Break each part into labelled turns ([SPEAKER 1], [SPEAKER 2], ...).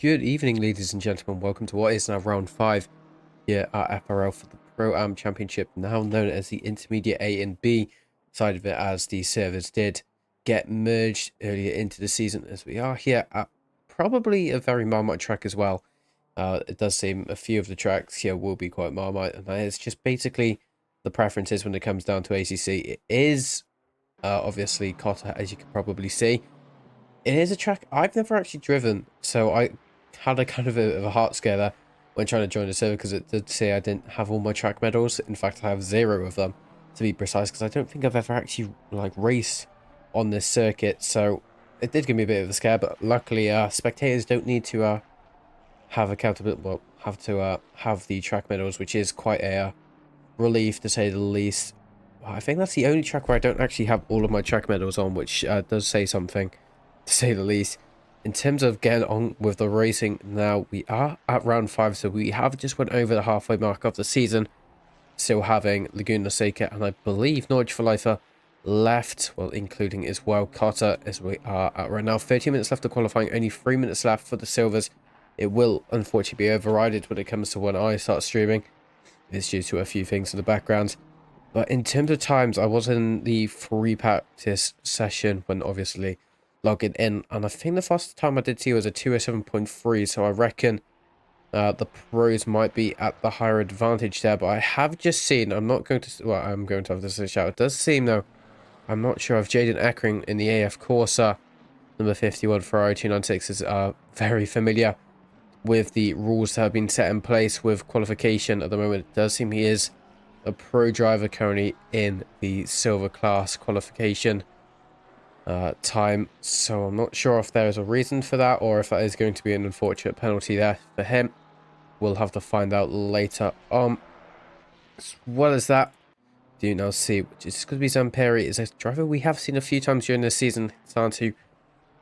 [SPEAKER 1] Good evening, ladies and gentlemen. Welcome to what is now round 5 here at FRL for the Pro-Am Championship, now known as the Intermediate A and B side of it, as the servers did get merged earlier into the season, as we are here at probably a very Marmite track as well. It does seem a few of the tracks here will be quite Marmite, and that is just basically the preferences when it comes down to ACC. It is obviously Cota, as you can probably see. It is a track I've never actually driven, so I had a kind of a heart scare there when trying to join the server, because it did say I didn't have all my track medals. In fact, I have 0 of them, to be precise, because I don't think I've ever actually raced on this circuit. So it did give me a bit of a scare, but luckily spectators don't need to have accountability. Well, have the track medals, which is quite a relief, to say the least. I think that's the only track where I don't actually have all of my track medals on, which does say something, to say the least. In terms of getting on with the racing now, we are at round 5, so we have just went over the halfway mark of the season, still having Laguna Seca and I believe Norwich for Lifer left, well, including as well Cota, as we are at right now. 30 minutes left of qualifying, only 3 minutes left for the Silvers. It will unfortunately be overrided when it comes to when I start streaming. It's due to a few things in the background. But in terms of times, I was in the free practice session when obviously logging in, and I think the fastest time I did see was a 207.3, so I reckon the pros might be at the higher advantage there. But I have just seen, I'm not going to, well, I'm going to have this shout. It does seem, though, I'm not sure if Jaden Eckering in the AF Corsa, number 51 Ferrari 296, is very familiar with the rules that have been set in place with qualification at the moment. It does seem he is a pro driver currently in the silver class qualification time, so I'm not sure if there is a reason for that or if that is going to be an unfortunate penalty there for him. We'll have to find out later on. As well as that, do you now see, which is going to be Zamperi, is a driver we have seen a few times during this season, starting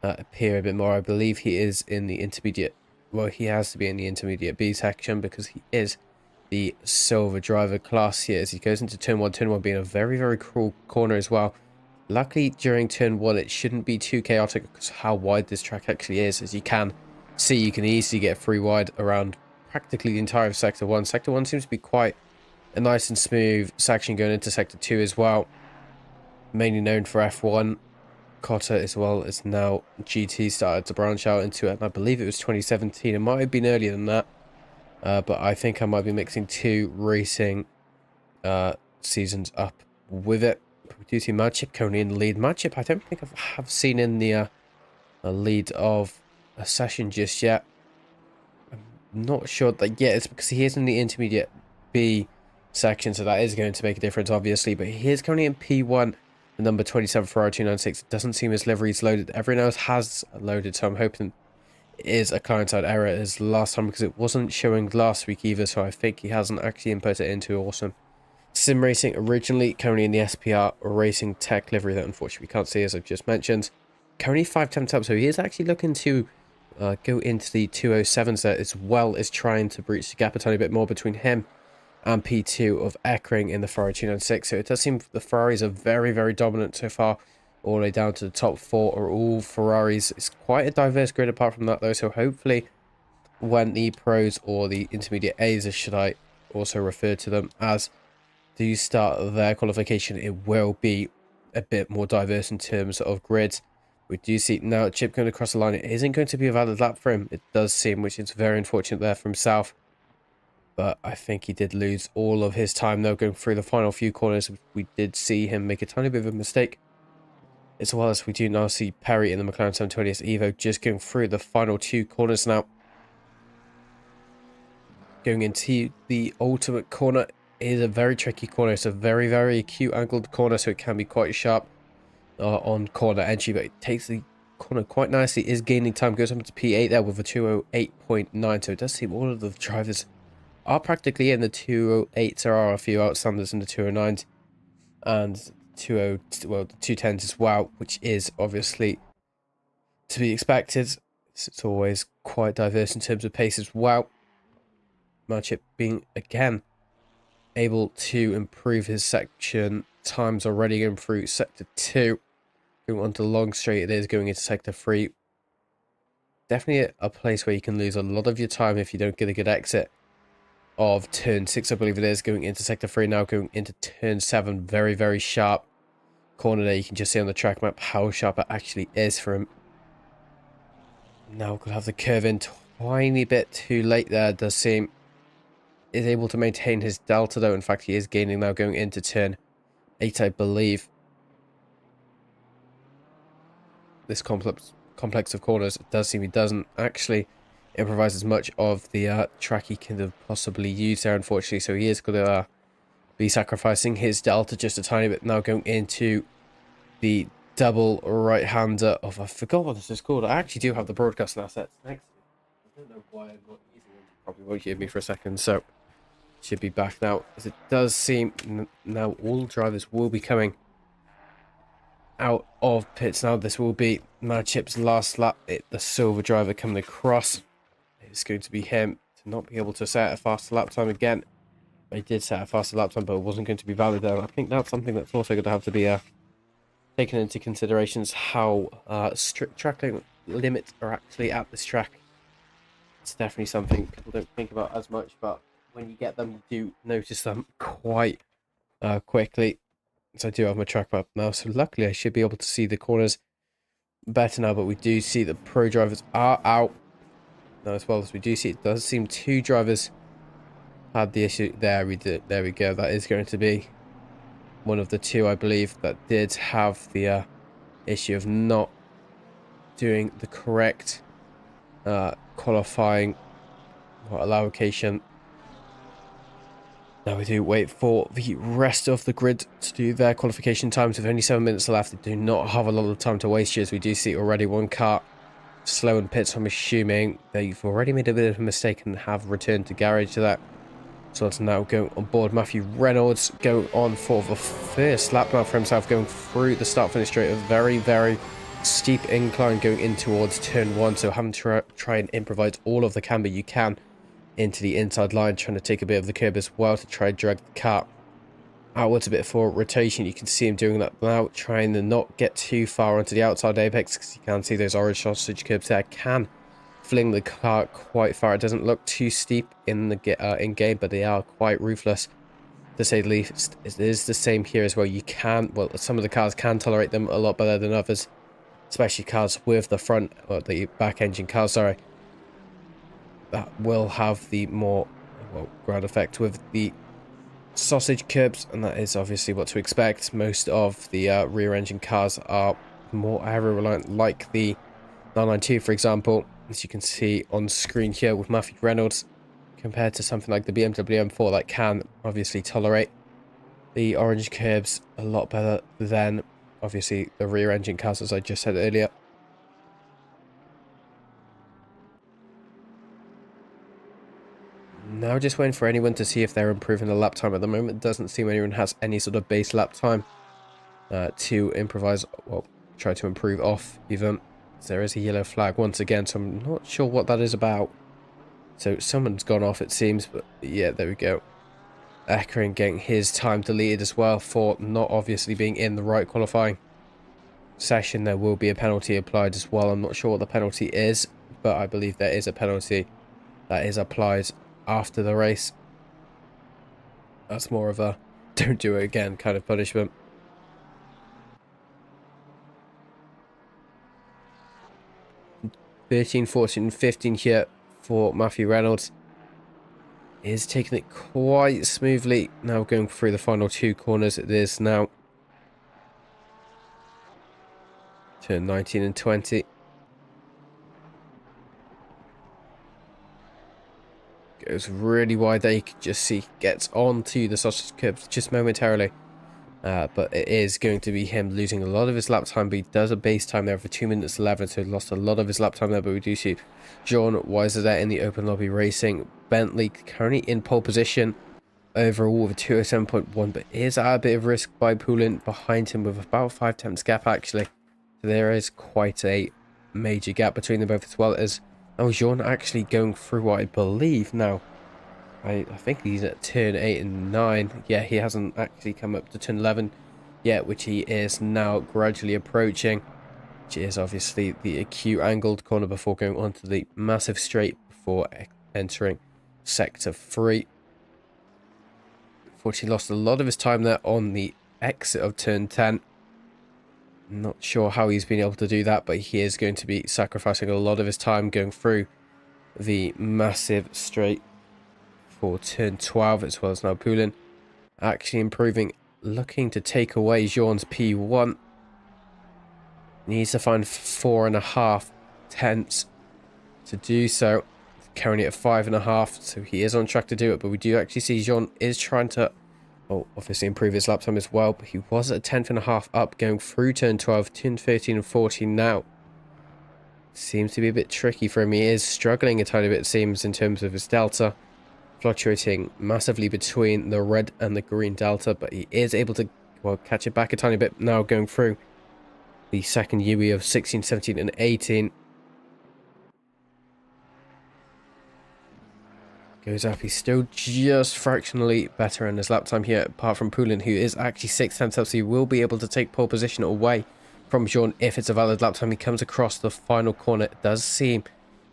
[SPEAKER 1] to appear a bit more. I believe he is in the intermediate, well, he has to be in the intermediate B section because he is the silver driver class here as he goes into turn 1 being a very, very cruel corner as well. Luckily, during turn 1, it shouldn't be too chaotic because how wide this track actually is. As you can see, you can easily get free wide around practically the entire of Sector 1. Sector 1 seems to be quite a nice and smooth section going into Sector 2 as well. Mainly known for F1. Cota as well as now GT started to branch out into it. And I believe it was 2017. It might have been earlier than that. But I think I might be mixing 2 racing seasons up with it. We do see Madchip currently in the lead. Madchip, I don't think I have seen in the lead of a session just yet. I'm not sure that yet. It's because he is in the intermediate B section, so that is going to make a difference, obviously. But he is currently in P1, the number 27 Ferrari 296. It doesn't seem his livery is loaded. Everyone else has loaded, so I'm hoping it is a client-side error as last time, because it wasn't showing last week either, so I think he hasn't actually input it into Awesome Sim Racing originally, currently in the SPR Racing Tech livery that unfortunately we can't see, as I've just mentioned. Currently 5 temps up, so he is actually looking to go into the 207s there, as well as trying to breach the gap a tiny bit more between him and P2 of Eckering in the Ferrari 296. So it does seem the Ferraris are very, very dominant so far, all the way down to the top 4 are all Ferraris. It's quite a diverse grid apart from that, though, so hopefully when the pros, or the intermediate A's, as should I also refer to them as, do start their qualification, it will be a bit more diverse in terms of grids. We do see now Chip going across the line. It isn't going to be a valid lap for him, it does seem, which is very unfortunate there for himself. But I think he did lose all of his time, though, going through the final few corners. We did see him make a tiny bit of a mistake, as well as we do now see Perry in the McLaren 720S Evo just going through the final 2 corners now. Going into the ultimate corner. It is a very tricky corner. It's a very, very acute angled corner, so it can be quite sharp on corner entry, but it takes the corner quite nicely. Is gaining time, goes up to P8 there with a 208.9, so it does seem all of the drivers are practically in the 208s. There are a few outstanders in the 209s and the 210s as well, which is obviously to be expected. It's always quite diverse in terms of pace as well. Madchip being again able to improve his section times already, going through sector 2, going on to the long straight. It is going into sector 3. definitely a place where you can lose a lot of your time if you don't get a good exit of turn 6, I believe it is, going into sector 3 now, going into turn 7. Very, very sharp corner there. You can just see on the track map how sharp it actually is for him. Now could have the curve in tiny bit too late there, does seem. Is able to maintain his delta though. In fact, he is gaining now going into turn 8, I believe. This complex of corners, it does seem he doesn't actually improvise as much of the track he could have possibly used there, unfortunately. So he is going to be sacrificing his delta just a tiny bit now, going into the double right-hander of, I forgot what this is called. I actually do have the broadcasting assets next to me. I don't know why I'm not using them. You probably won't hear me for a second, so should be back now, as it does seem now all drivers will be coming out of pits now. This will be Madchip's last lap. The silver driver coming across. It's going to be him to not be able to set a faster lap time again. He did set a faster lap time, but it wasn't going to be valid there. I think that's something that's also going to have to be taken into considerations, how strict track limits are actually at this track. It's definitely something people don't think about as much, but when you get them, you do notice them quite quickly. So I do have my track map now, so luckily I should be able to see the corners better now, but we do see the pro drivers are out now, as well as we do see it does seem 2 drivers had the issue. There we go. That is going to be one of the 2, I believe, that did have the issue of not doing the correct qualifying or allocation. Now we do wait for the rest of the grid to do their qualification times. With only 7 minutes left, they do not have a lot of time to waste here, as we do see already one car slow in pits. I'm assuming they've already made a bit of a mistake and have returned to garage to that. So it's now going on board. Matthew Reynolds going on for the first lap now for himself, going through the start-finish straight. A very, very steep incline going in towards turn 1. So having to try and improvise all of the camber you can into the inside line, trying to take a bit of the curb as well to try and drag the car outwards a bit for rotation. You can see him doing that now, trying to not get too far onto the outside apex, because you can see those orange sausage curbs there can fling the car quite far. It doesn't look too steep in the in game, but they are quite ruthless, to say the least. It is the same here as well. You can, well, some of the cars can tolerate them a lot better than others, especially cars with the front, or the back engine cars, sorry, that will have the more, well, ground effect with the sausage curbs, and that is obviously what to expect. Most of the rear engine cars are more aero reliant, like the 992, for example, as you can see on screen here with Matthew Reynolds, compared to something like the BMW M4 that can obviously tolerate the orange curbs a lot better than obviously the rear engine cars, as I just said earlier. Now just waiting for anyone to see if they're improving the lap time. At the moment, it doesn't seem anyone has any sort of base lap time to improvise, well, try to improve off even. There is a yellow flag once again, so I'm not sure what that is about. So someone's gone off, it seems, but yeah, there we go. Eckering getting his time deleted as well for not obviously being in the right qualifying session. There will be a penalty applied as well. I'm not sure what the penalty is, but I believe there is a penalty that is applied after the race. That's more of a don't do it again kind of punishment. (13, 14, and 15 here for Matthew Reynolds. Is taking it quite smoothly now, going through the final 2 corners. It is now turn 19 and 20. Goes really wide there. You can just see gets onto the sausage curbs just momentarily. But it is going to be him losing a lot of his lap time, but he does a base time there for 2 minutes 11, so he lost a lot of his lap time there. But we do see John Weiser there in the open lobby racing. Bentley currently in pole position overall with a 207.1, but is at a bit of risk by Poulin behind him with about 5 tenths gap actually. So there is quite a major gap between them both, as well as Jean actually going through what I believe now. I think he's at turn 8 and 9. Yeah, he hasn't actually come up to turn 11 yet, which he is now gradually approaching. which is obviously the acute angled corner before going on to the massive straight before entering sector 3. Unfortunately, lost a lot of his time there on the exit of turn 10. Not sure how he's been able to do that, but he is going to be sacrificing a lot of his time going through the massive straight for turn 12, as well as now Poulin actually improving, looking to take away Jean's P1. Needs to find 4.5 tenths to do so. Currently at 5.5, so he is on track to do it, but we do actually see Jean is trying to, well, obviously improve his lap time as well, but he was at 10.5 up going through turn 12, turn 13 and 14 now. Seems to be a bit tricky for him. He is struggling a tiny bit, it seems, in terms of his delta, fluctuating massively between the red and the green delta, but he is able to, well, catch it back a tiny bit now going through the second UE of 16, 17 and 18. Goes up, he's still just fractionally better in his lap time here, apart from Poulin, who is actually 6 tenths up, so he will be able to take pole position away from Jean if it's a valid lap time. He comes across the final corner. It does seem,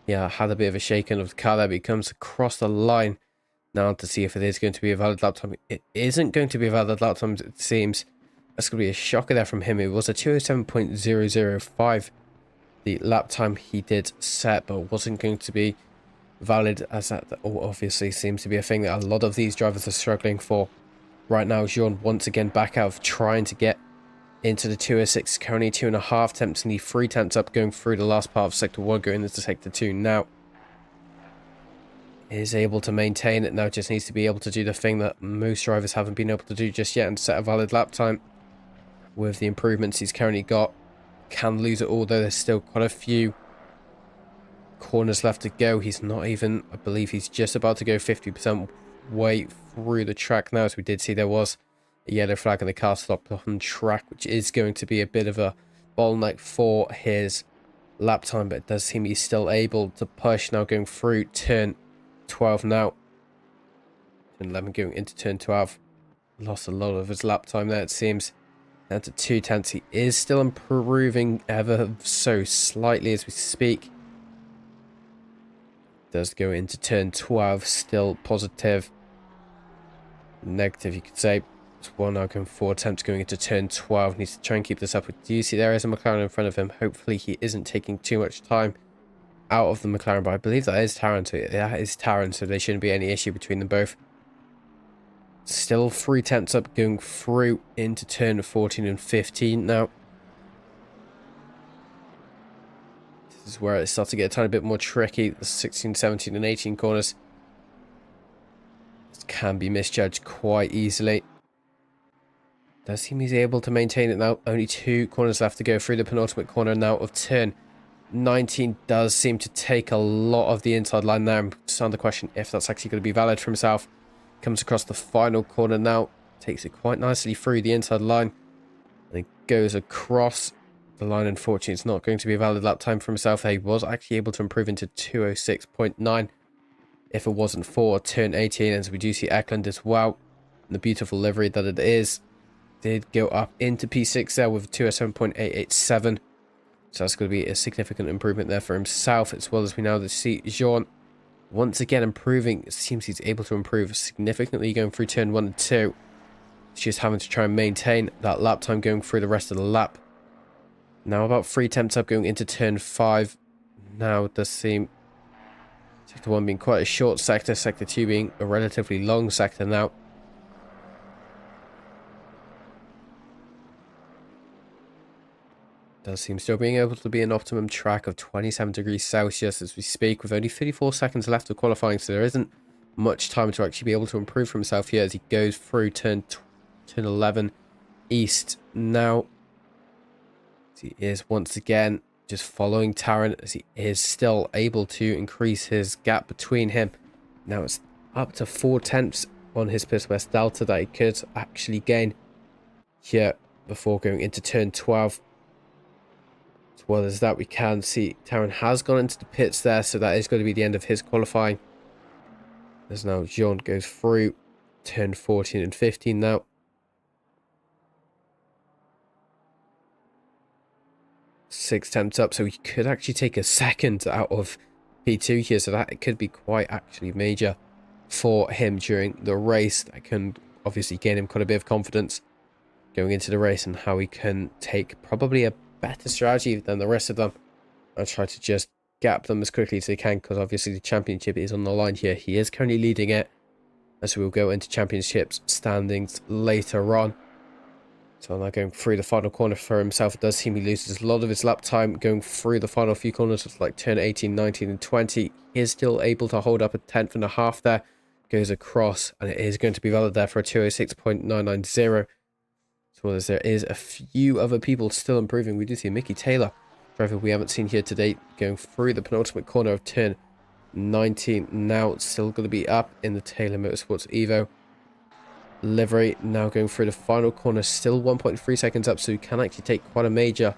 [SPEAKER 1] yeah, had a bit of a shaking of the car there, but he comes across the line now to see if it is going to be a valid lap time. It isn't going to be a valid lap time, it seems. That's going to be a shocker there from him. It was a 207.005, the lap time he did set, but wasn't going to be valid, as that obviously seems to be a thing that a lot of these drivers are struggling for right now. Jean once again back out of trying to get into the 206, currently 2.5 tenths, and the 3 tenths up going through the last part of sector 1, going into sector 2 now. Is able to maintain it now, just needs to be able to do the thing that most drivers haven't been able to do just yet and set a valid lap time. With the improvements he's currently got, can lose it all, though there's still quite a few corners left to go. He's not even, I believe he's just about to go 50% way through the track now, as we did see there was a yellow flag and the car stopped on track, which is going to be a bit of a bottleneck for his lap time, but it does seem he's still able to push now going through turn 12 now. Turn 11 going into turn 12. Lost a lot of his lap time there, it seems. Down to 2 tenths. He is still improving ever so slightly as we speak. Does go into turn 12, still positive. Negative, you could say. It's 1 now going 4 attempts going into turn 12. Needs to try and keep this up. Do you see there is a McLaren in front of him? Hopefully he isn't taking too much time out of the McLaren, but I believe that is Taron, so that is Taron, so there shouldn't be any issue between them both. Still 3 tenths up going through into turn 14 and 15 now. This is where it starts to get a tiny bit more tricky. The 16, 17 and 18 corners can be misjudged quite easily. Does seem he's able to maintain it now. Only 2 corners left to go through the penultimate corner now of turn 19. Does seem to take a lot of the inside line there. I'm just under question if that's actually going to be valid for himself. Comes across the final corner now. Takes it quite nicely through the inside line. And it goes across the line. Unfortunately, it's not going to be a valid lap time for himself. He was actually able to improve into 206.9 if it wasn't for turn 18. As we do see Eklund as well. And the beautiful livery that it is. Did go up into P6 there with 207.887. So that's going to be a significant improvement there for himself, as well as we now see Jean once again improving. It seems he's able to improve significantly going through turn 1 and 2. It's just having to try and maintain that lap time going through the rest of the lap. Now about 3 attempts up going into turn 5. Now it does seem sector 1 being quite a short sector, sector 2 being a relatively long sector now. Does seem still being able to be an optimum track of 27 degrees Celsius as we speak, with only 34 seconds left of qualifying, so there isn't much time to actually be able to improve for himself here as he goes through turn 11 east now. He is once again just following Taron, as he is still able to increase his gap between him. Now it's up to 4 tenths on his Pist-West Delta that he could actually gain here before going into turn 12. As well as that, we can see Taron has gone into the pits there, so that is going to be the end of his qualifying. As now Jean goes through turn 14 and 15 now. 6 tenths up, so he could actually take a second out of P2 here, so that it could be quite actually major for him during the race. That can obviously gain him quite a bit of confidence going into the race, and how he can take probably a better strategy than the rest of them and try to just gap them as quickly as they can, because obviously the championship is on the line here. He is currently leading it, as we'll go into championships standings later on. So now going through the final corner for himself, it does seem he loses a lot of his lap time going through the final few corners. It's like turn 18, 19 and 20. He is still able to hold up a tenth and a half there. Goes across, and it is going to be valid there for a 206.990. As well as there is a few other people still improving. We do see Mickey Taylor, driver we haven't seen here today, going through the penultimate corner of turn 19. Now still going to be up in the Taylor Motorsports Evo livery. Now going through the final corner, still 1.3 seconds up, so he can actually take quite a major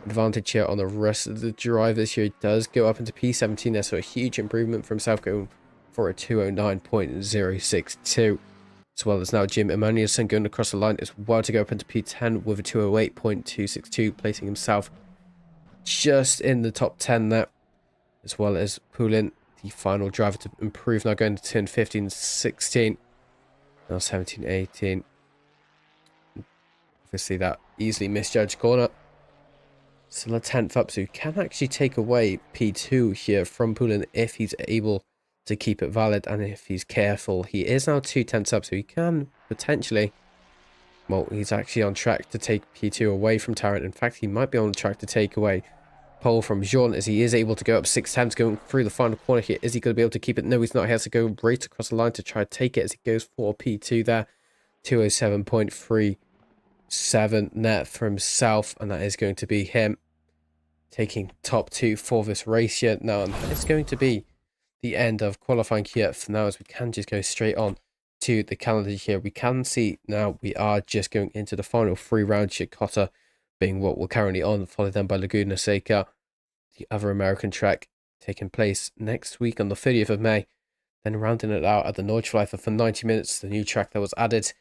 [SPEAKER 1] advantage here on the rest of the drivers here. He does go up into P17 there, so a huge improvement for himself, going for a 209.062. As well as now Jim Emanuelson going across the line as well to go up into P10 with a 208.262, placing himself just in the top 10 there. As well as Poulin, the final driver to improve, now going to turn 15, 16. Now 17, 18. Obviously that easily misjudged corner. Still a 10th up, so you can actually take away P2 here from Poulin if he's able to keep it valid, and if he's careful. He is now 2 tenths up, so he can potentially, well, he's actually on track to take P2 away from Tarrant. In fact, he might be on track to take away pole from Jean, as he is able to go up 6 tenths going through the final corner here. Is he going to be able to keep it? No, he's not. He has to go right across the line to try to take it, as he goes for P2 there. 207.37 net for himself, and that is going to be him taking top 2 for this race here. Now, and that is going to be the end of qualifying here for now, as we can just go straight on to the calendar here. We can see now we are just going into the final 3 rounds here. Cota being what we're currently on, followed then by Laguna Seca, the other American track, taking place next week on the 30th of May. Then rounding it out at the Nordschleife for 90 minutes, the new track that was added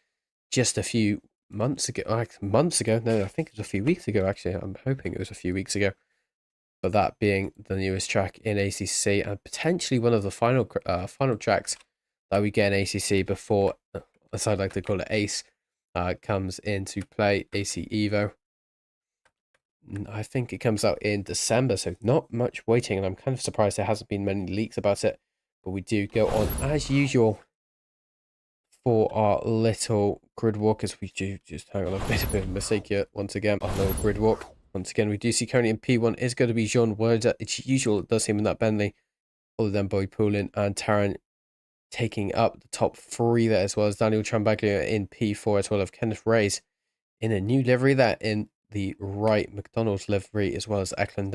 [SPEAKER 1] just a few months ago. No, I think it was a few weeks ago, actually. I'm hoping it was a few weeks ago. But that being the newest track in ACC, and potentially one of the final tracks that we get in ACC before, as I'd like to call it, ACE, comes into play, AC Evo. I think it comes out in December, so not much waiting, and I'm kind of surprised there hasn't been many leaks about it. But we do go on, as usual, for our little grid walk, as we do just, hang on, I've made a bit of a mistake here once again, our little grid walk. Once again, we do see currently in P1 is going to be Jean Werder. It's usual, it does seem, in that Bentley, other than Boy Poulin and Tarrant taking up the top 3 there, as well as Daniel Trambaglia in P4, as well as Kenneth Reyes in a new livery there in the Wright McDonald's livery, as well as Eklund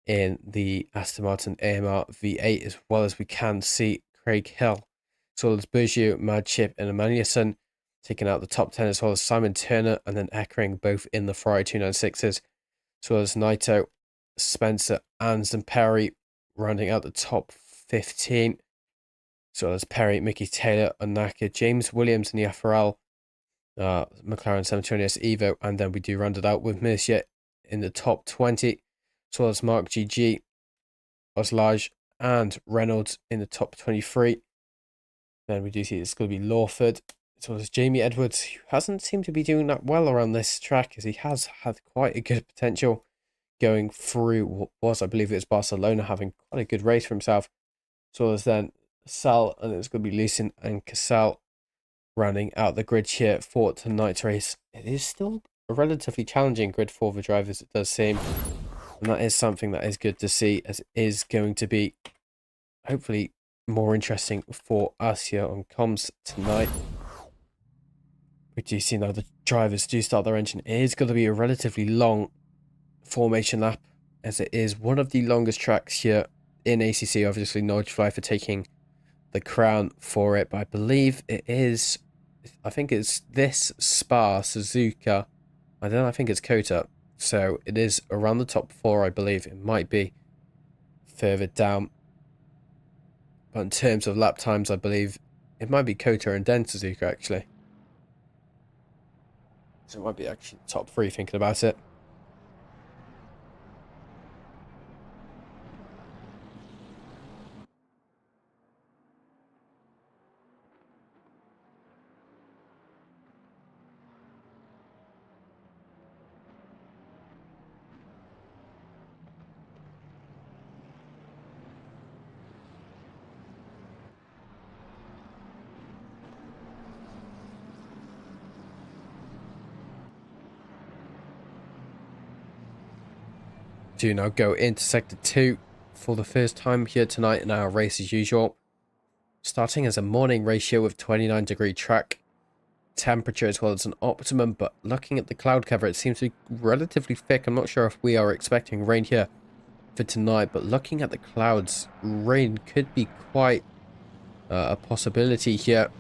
[SPEAKER 1] in the Aston Martin AMR V8, as well as we can see Craig Hill, as well as Bergio, Madchip and Emanuelson taking out the top 10, as well as Simon Turner and then Eckering both in the Ferrari 296s, as well as Naito, Spencer and Perry rounding out the top 15, as well as Perry, Mickey Taylor, Onaka, James Williams in the FRL, McLaren 720S Evo, and then we do round it out with Mercier in the top 20, as well as Mark GG, Oslage and Reynolds in the top 23. Then we do see it's going to be Lawford, as well as Jamie Edwards, who hasn't seemed to be doing that well around this track, as he has had quite a good potential going through what was, I believe it was Barcelona, having quite a good race for himself. As well as then Sal, and it's going to be Lucien and Cassell rounding out the grid here for tonight's race. It is still a relatively challenging grid for the drivers, it does seem. And that is something that is good to see, as it is going to be hopefully more interesting for us here on comms tonight. We do see now the drivers do start their engine. It is going to be a relatively long formation lap, as it is one of the longest tracks here in ACC. Obviously, Nordschleife for taking the crown for it, but I believe it is, I think it's this Spa, Suzuka, I think it's Cota. So it is around the top 4, I believe. It might be further down. But in terms of lap times, I believe it might be Cota and then Suzuka, actually. So it might be actually top 3 thinking about it. Do now go into sector 2 for the first time here tonight in our race as usual. Starting as a morning ratio with 29-degree track. Temperature as well as an optimum, but looking at the cloud cover, it seems to be relatively thick. I'm not sure if we are expecting rain here for tonight, but looking at the clouds, rain could be quite a possibility here,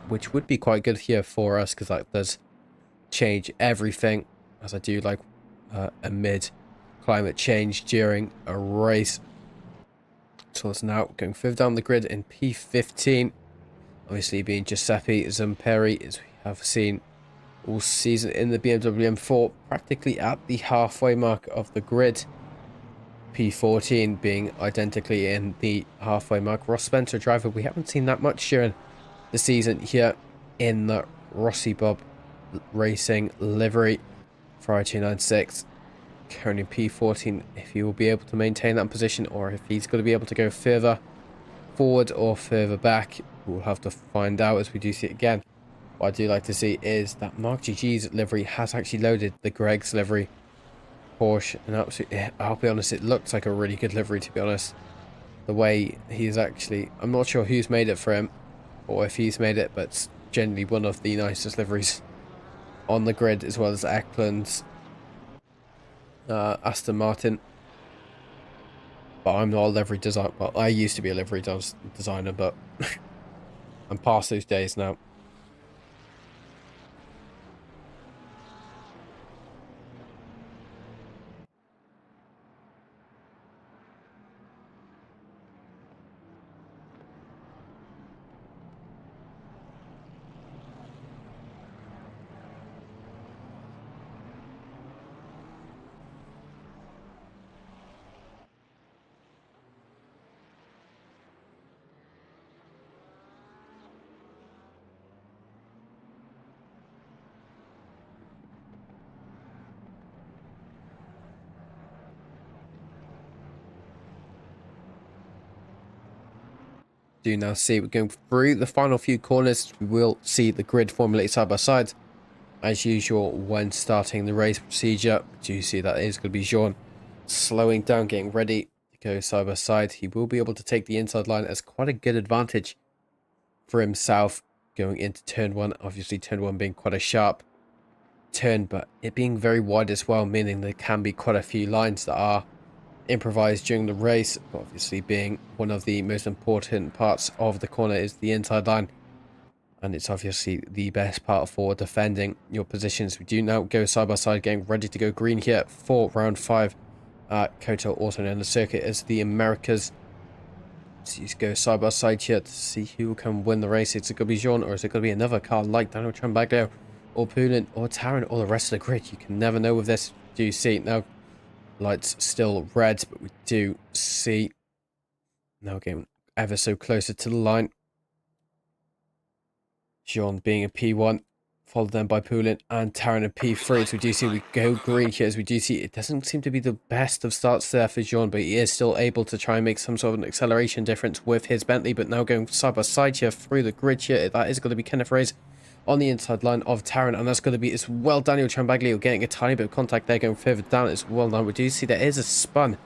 [SPEAKER 1] which would be quite good here for us because that does change everything, as I do like amid climate change during a race. So it's now going further down the grid in P15, obviously being Giuseppe Zamperi, as we have seen all season in the BMW M4, practically at the halfway mark of the grid. P14 being identically in the halfway mark. Ross Spencer, driver we haven't seen that much during the season here in the Rossi Bob Racing livery. Ferrari 296 currently P14, if he will be able to maintain that position or if he's going to be able to go further forward or further back, we'll have to find out as we do see it again. What I do like to see is that Mark GG's livery has actually loaded the Greg's livery Porsche, and absolutely, I'll be honest, it looks like a really good livery, to be honest. The way he's actually, I'm not sure who's made it for him or if he's made it, but it's generally one of the nicest liveries on the grid, as well as Eklund's Aston Martin. But I'm not a livery designer. Well, I used to be a livery designer, but I'm past those days now. Do now see we're going through the final few corners. We will see the grid formulate side by side as usual when starting the race procedure. Do you see that is going to be Jean slowing down, getting ready to go side by side. He will be able to take the inside line as quite a good advantage for himself going into turn 1. Obviously turn 1 being quite a sharp turn, but it being very wide as well, meaning there can be quite a few lines that are improvised during the race, but obviously being one of the most important parts of the corner is the inside line, and it's obviously the best part for defending your positions. We do now go side by side, getting ready to go green here for round 5 at Cota, also known as circuit as the Americas. So you go side by side here to see who can win the race. Is it going to be Jean, or is it going to be another car like Daniel Trambaglio or Poulin or Taron or the rest of the grid? You can never know with this. Do you see now? Lights still red, but we do see now getting ever so closer to the line. Jean being a P1, followed then by Poulin and Taron a P3. So we do see we go green here, as we do see it doesn't seem to be the best of starts there for Jean, but he is still able to try and make some sort of an acceleration difference with his Bentley. But now going side by side here through the grid here, that is going to be Kenneth Reyes on the inside line of Taron, and that's going to be as well Daniel Trambaglio getting a tiny bit of contact there, going further down as well. Now we do see there is a spun.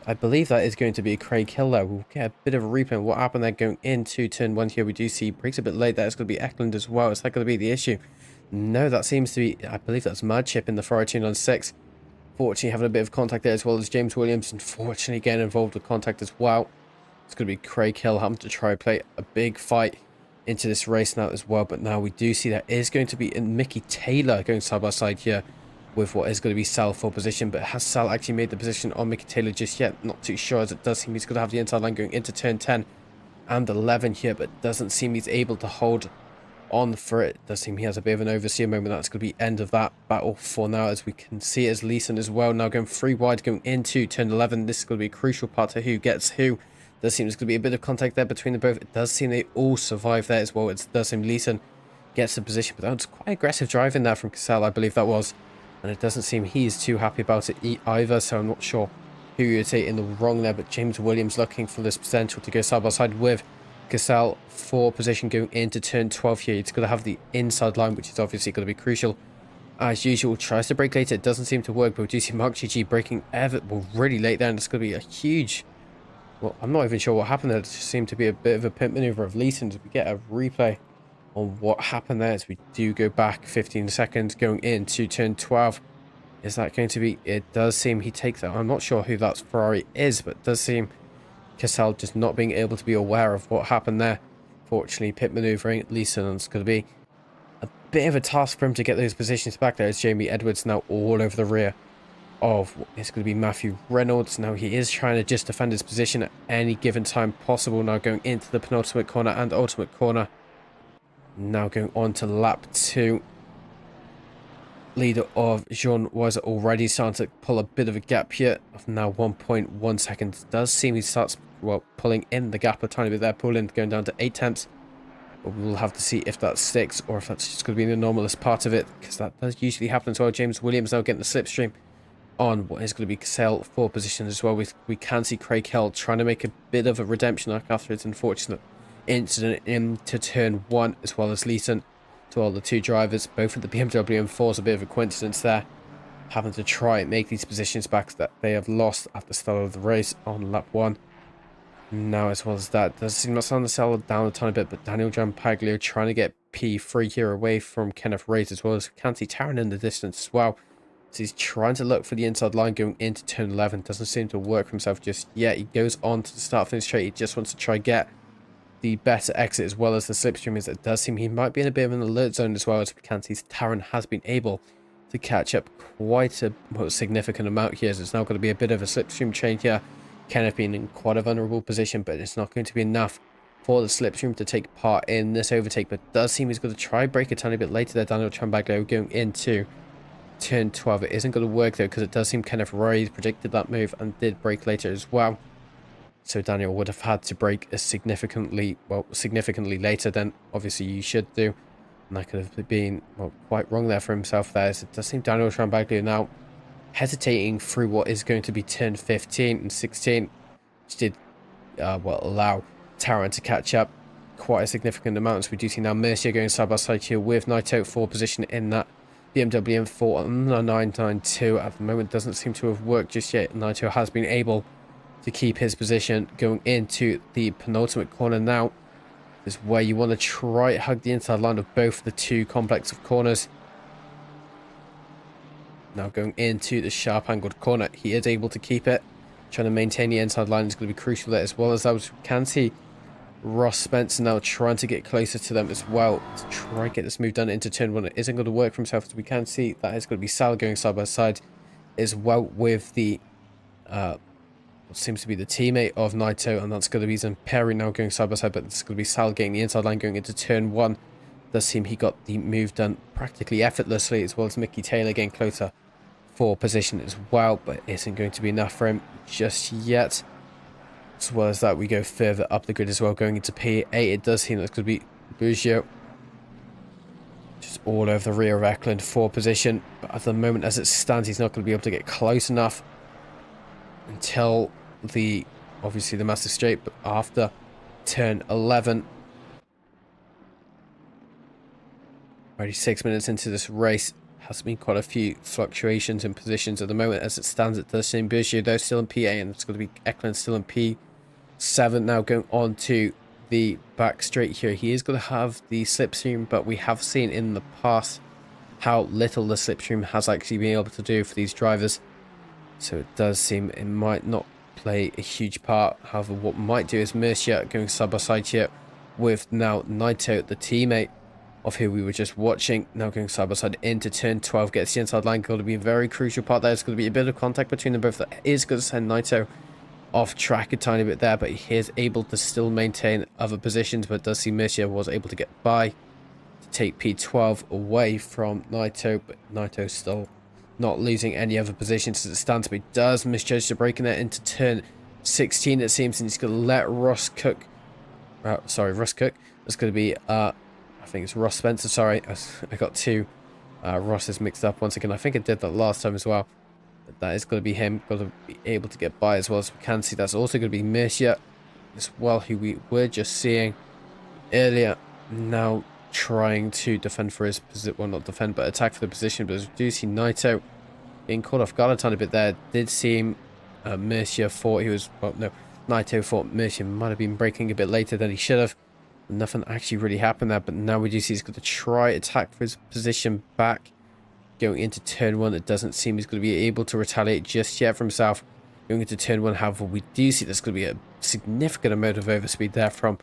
[SPEAKER 1] I believe that is going to be Craig Hill there. We'll get a bit of a replay of what happened there going into turn 1 here. We do see breaks a bit late there. It's going to be Eklund as well. Is that going to be the issue? No, that seems to be, I believe that's Madchip in the Ferrari 296. Fortunately having a bit of contact there, as well as James Williams, unfortunately getting involved with contact as well. It's going to be Craig Hill having to try and play a big fight into this race now as well. But now we do see that is going to be Mickey Taylor going side by side here with what is going to be Sal for position. But has Sal actually made the position on Mickey Taylor just yet? Not too sure, as it does seem he's going to have the inside line going into turn 10 and 11 here, but doesn't seem he's able to hold on for it. Does seem he has a bit of an overseer moment. That's going to be end of that battle for now, as we can see as Leeson as well now going 3 wide going into turn 11. This is going to be a crucial part to who gets who. Does seem there's going to be a bit of contact there between the both. It does seem they all survive there as well. It does seem Leeson gets the position, but that was quite aggressive driving there from Cassell, I believe that was. And it doesn't seem he's too happy about it either, so I'm not sure who you'd say in the wrong there. But James Williams looking for this potential to go side by side with Cassell for position going into turn 12 here. It's going to have the inside line, which is obviously going to be crucial as usual, tries to brake later. It doesn't seem to work, but we do see Mark GG braking really late there, and it's going to be a huge... Well, I'm not even sure what happened there. It just seemed to be a bit of a pit maneuver of Leeson. We get a replay on what happened there as we do go back 15 seconds going into turn 12. Is that going to be... It does seem he takes that. I'm not sure who that Ferrari is, but it does seem Cassell just not being able to be aware of what happened there. Fortunately, pit maneuvering Leeson, and it's going to be a bit of a task for him to get those positions back there. As Jamie Edwards now all over the rear of it's going to be Matthew Reynolds. Now he is trying to just defend his position at any given time possible. Now going into the penultimate corner and ultimate corner. Now going on to lap 2. Leader of Jean was already starting to pull a bit of a gap here of now 1.1 seconds. Does seem he starts, well, pulling in the gap a tiny bit there, pulling going down to 8 tenths. But we will have to see if that sticks or if that's just going to be an anomalous part of it, because that does usually happen as well. James Williams now getting the slipstream on what is going to be Cassell for position as well. We can see Craig Hill trying to make a bit of a redemption arc after its unfortunate incident into turn 1, as well as Leeson. To all the two drivers, both of the BMW M4s, a bit of a coincidence there, having to try and make these positions back that they have lost at the start of the race on lap 1. Now, as well as that, does seem to sound the cell down a tiny bit, but Daniel Giampaglio trying to get P3 here away from Kenneth Reyes, as well as can't see Taron in the distance as well. So he's trying to look for the inside line going into turn 11. Doesn't seem to work for himself just yet. He goes on to the start finish straight. He just wants to try get the better exit as well as the slipstream. Is it does seem he might be in a bit of an alert zone as well, as we can see Taron has been able to catch up quite a significant amount here. So it's now going to be a bit of a slipstream change here. Kenneth being in quite a vulnerable position, but it's not going to be enough for the slipstream to take part in this overtake. But it does seem he's going to try break a tiny bit later there. Daniel Giampaglio going into turn 12. It isn't going to work though, because it does seem Kenneth Reyes predicted that move and did break later as well. So Daniel would have had to brake significantly later than obviously you should do. And that could have been, well, quite wrong there for himself there. So it does seem Daniel Giampaglio now hesitating through what is going to be turn 15 and 16. Which did, allow Taron to catch up quite a significant amount. So we do see now Mercier going side by side here with Naito for position in that BMW M4 on the 992. At the moment, doesn't seem to have worked just yet. Naito has been able to keep his position going into the penultimate corner. Now is where you want to try hug the inside line of both the two complex of corners. Now going into the sharp angled corner, he is able to keep it. Trying to maintain the inside line is going to be crucial there, as well as that. We can see Ross Spencer now trying to get closer to them as well to try and get this move done into turn 1. It isn't going to work for himself, as we can see that is going to be Sal going side by side as well with the what seems to be the teammate of Naito, and that's going to be Zamperi now going side by side, but it's going to be Sal getting the inside line going into turn 1. Does seem he got the move done practically effortlessly, as well as Mickey Taylor getting closer for position as well, but it isn't going to be enough for him just yet. As well as that, we go further up the grid as well, going into P8. It does seem that's going to be Bugio just all over the rear of Eklund for position, but at the moment as it stands, he's not going to be able to get close enough until the obviously the massive straight. But after turn 11, already 6 minutes into this race, has been quite a few fluctuations in positions. At the moment as it stands, it does seem Bugio though still in P8, and it's going to be Eklund still in P7. Now going on to the back straight here, he is going to have the slipstream, but we have seen in the past how little the slipstream has actually been able to do for these drivers. So it does seem it might not play a huge part. However, what might do is Mercier going side by side here with now Naito, the teammate of who we were just watching, now going side by side into turn 12, gets the inside line. Going to be a very crucial part there. It's going to be a bit of contact between them both. That is going to send Naito off track a tiny bit there, but he is able to still maintain other positions. But does see Mercier was able to get by to take P12 away from Naito, but Naito still not losing any other positions as it stands, but he does misjudge the braking there into turn 16, it seems, and he's going to let Ross Cook. Ross Cook. That's going to be, I think it's Ross Spencer. Sorry, I got two Rosses mixed up once again. I think I did that last time as well. But that is going to be him. Going to be able to get by as well, as we can see. That's also going to be Mercier as well, who we were just seeing earlier. Now trying to defend for his position. Well, not defend, but attack for the position. But as we do see Naito being caught off guard a tiny bit there. Did seem Mercier thought he was... Well, no. Naito thought Mercier might have been braking a bit later than he should have. Nothing actually really happened there. But now we do see he's going to try attack for his position back. Going into turn 1, it doesn't seem he's going to be able to retaliate just yet for himself. Going into turn 1, however, we do see there's going to be a significant amount of overspeed there from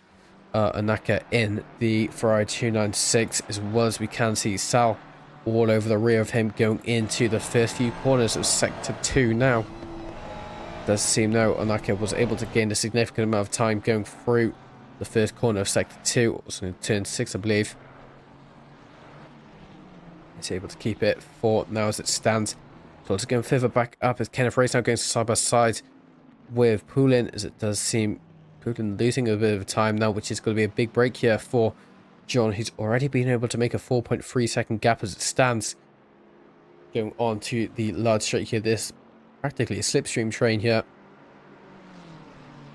[SPEAKER 1] Anaka in the Ferrari 296, as well as we can see Sal all over the rear of him going into the first few corners of Sector 2 now. Does seem now Anaka was able to gain a significant amount of time going through the first corner of Sector 2, also in turn 6, I believe. He's able to keep it for now as it stands. So it's going further back up as Kenneth Race now going side by side with Poulin, as it does seem Poulin losing a bit of time now, which is going to be a big break here for John, who's already been able to make a 4.3 second gap as it stands. Going on to the large straight here, this practically a slipstream train here.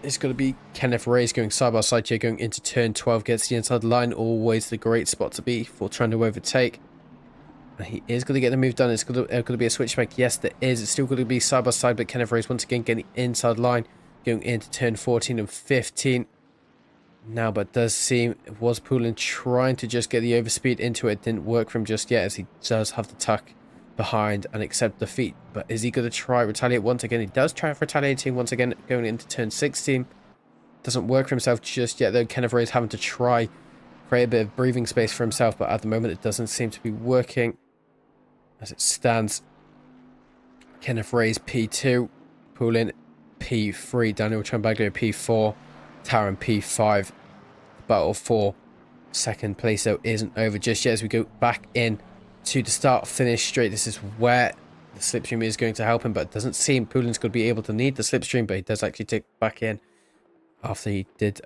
[SPEAKER 1] It's going to be Kenneth Race going side by side here, going into turn 12, gets the inside line, always the great spot to be for trying to overtake. And he is going to get the move done. It's going to be a switchback. Yes, there is. It's still going to be side by side, but Kenneth Race once again getting the inside line, going into turn 14 and 15. Now, but it does seem it was Poulin trying to just get the overspeed into it. Didn't work for him just yet, as he does have to tuck behind and accept defeat. But is he going to try retaliate once again? He does try retaliating once again, going into turn 16. Doesn't work for himself just yet, though. Kenneth Race having to try create a bit of breathing space for himself, but at the moment it doesn't seem to be working. As it stands, Kenneth Race P2, Poulin P3, Daniel Trambaglio P4, Taran P5. The battle for second place though isn't over just yet, as we go back in to the start finish straight. This is where the slipstream is going to help him, but it doesn't seem Poulin's going to be able to need the slipstream, but he does actually take back in after he did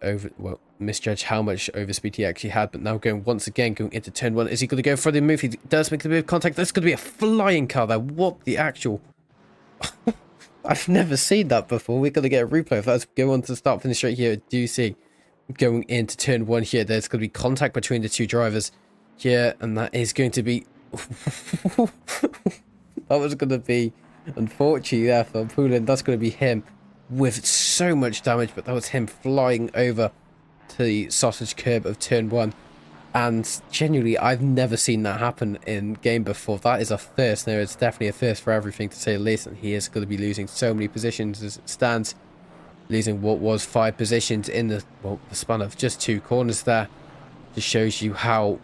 [SPEAKER 1] misjudge how much overspeed he actually had. But now going once again, going into turn 1. Is he going to go for the move? He does make the move contact. That's going to be a flying car there. What the actual... I've never seen that before. We're going to get a replay of that. Let's go on to the start finish right here. Do you see going into turn 1 here, there's going to be contact between the two drivers here, and that is going to be... that was going to be unfortunately there for Poulin. That's going to be him with so much damage, but that was him flying over to the sausage curb of turn 1, and genuinely I've never seen that happen in game before. That is a first. Now it's definitely a first for everything, to say the least, and he is going to be losing so many positions as it stands, losing what was 5 positions in the span of just 2 corners there. Just shows you how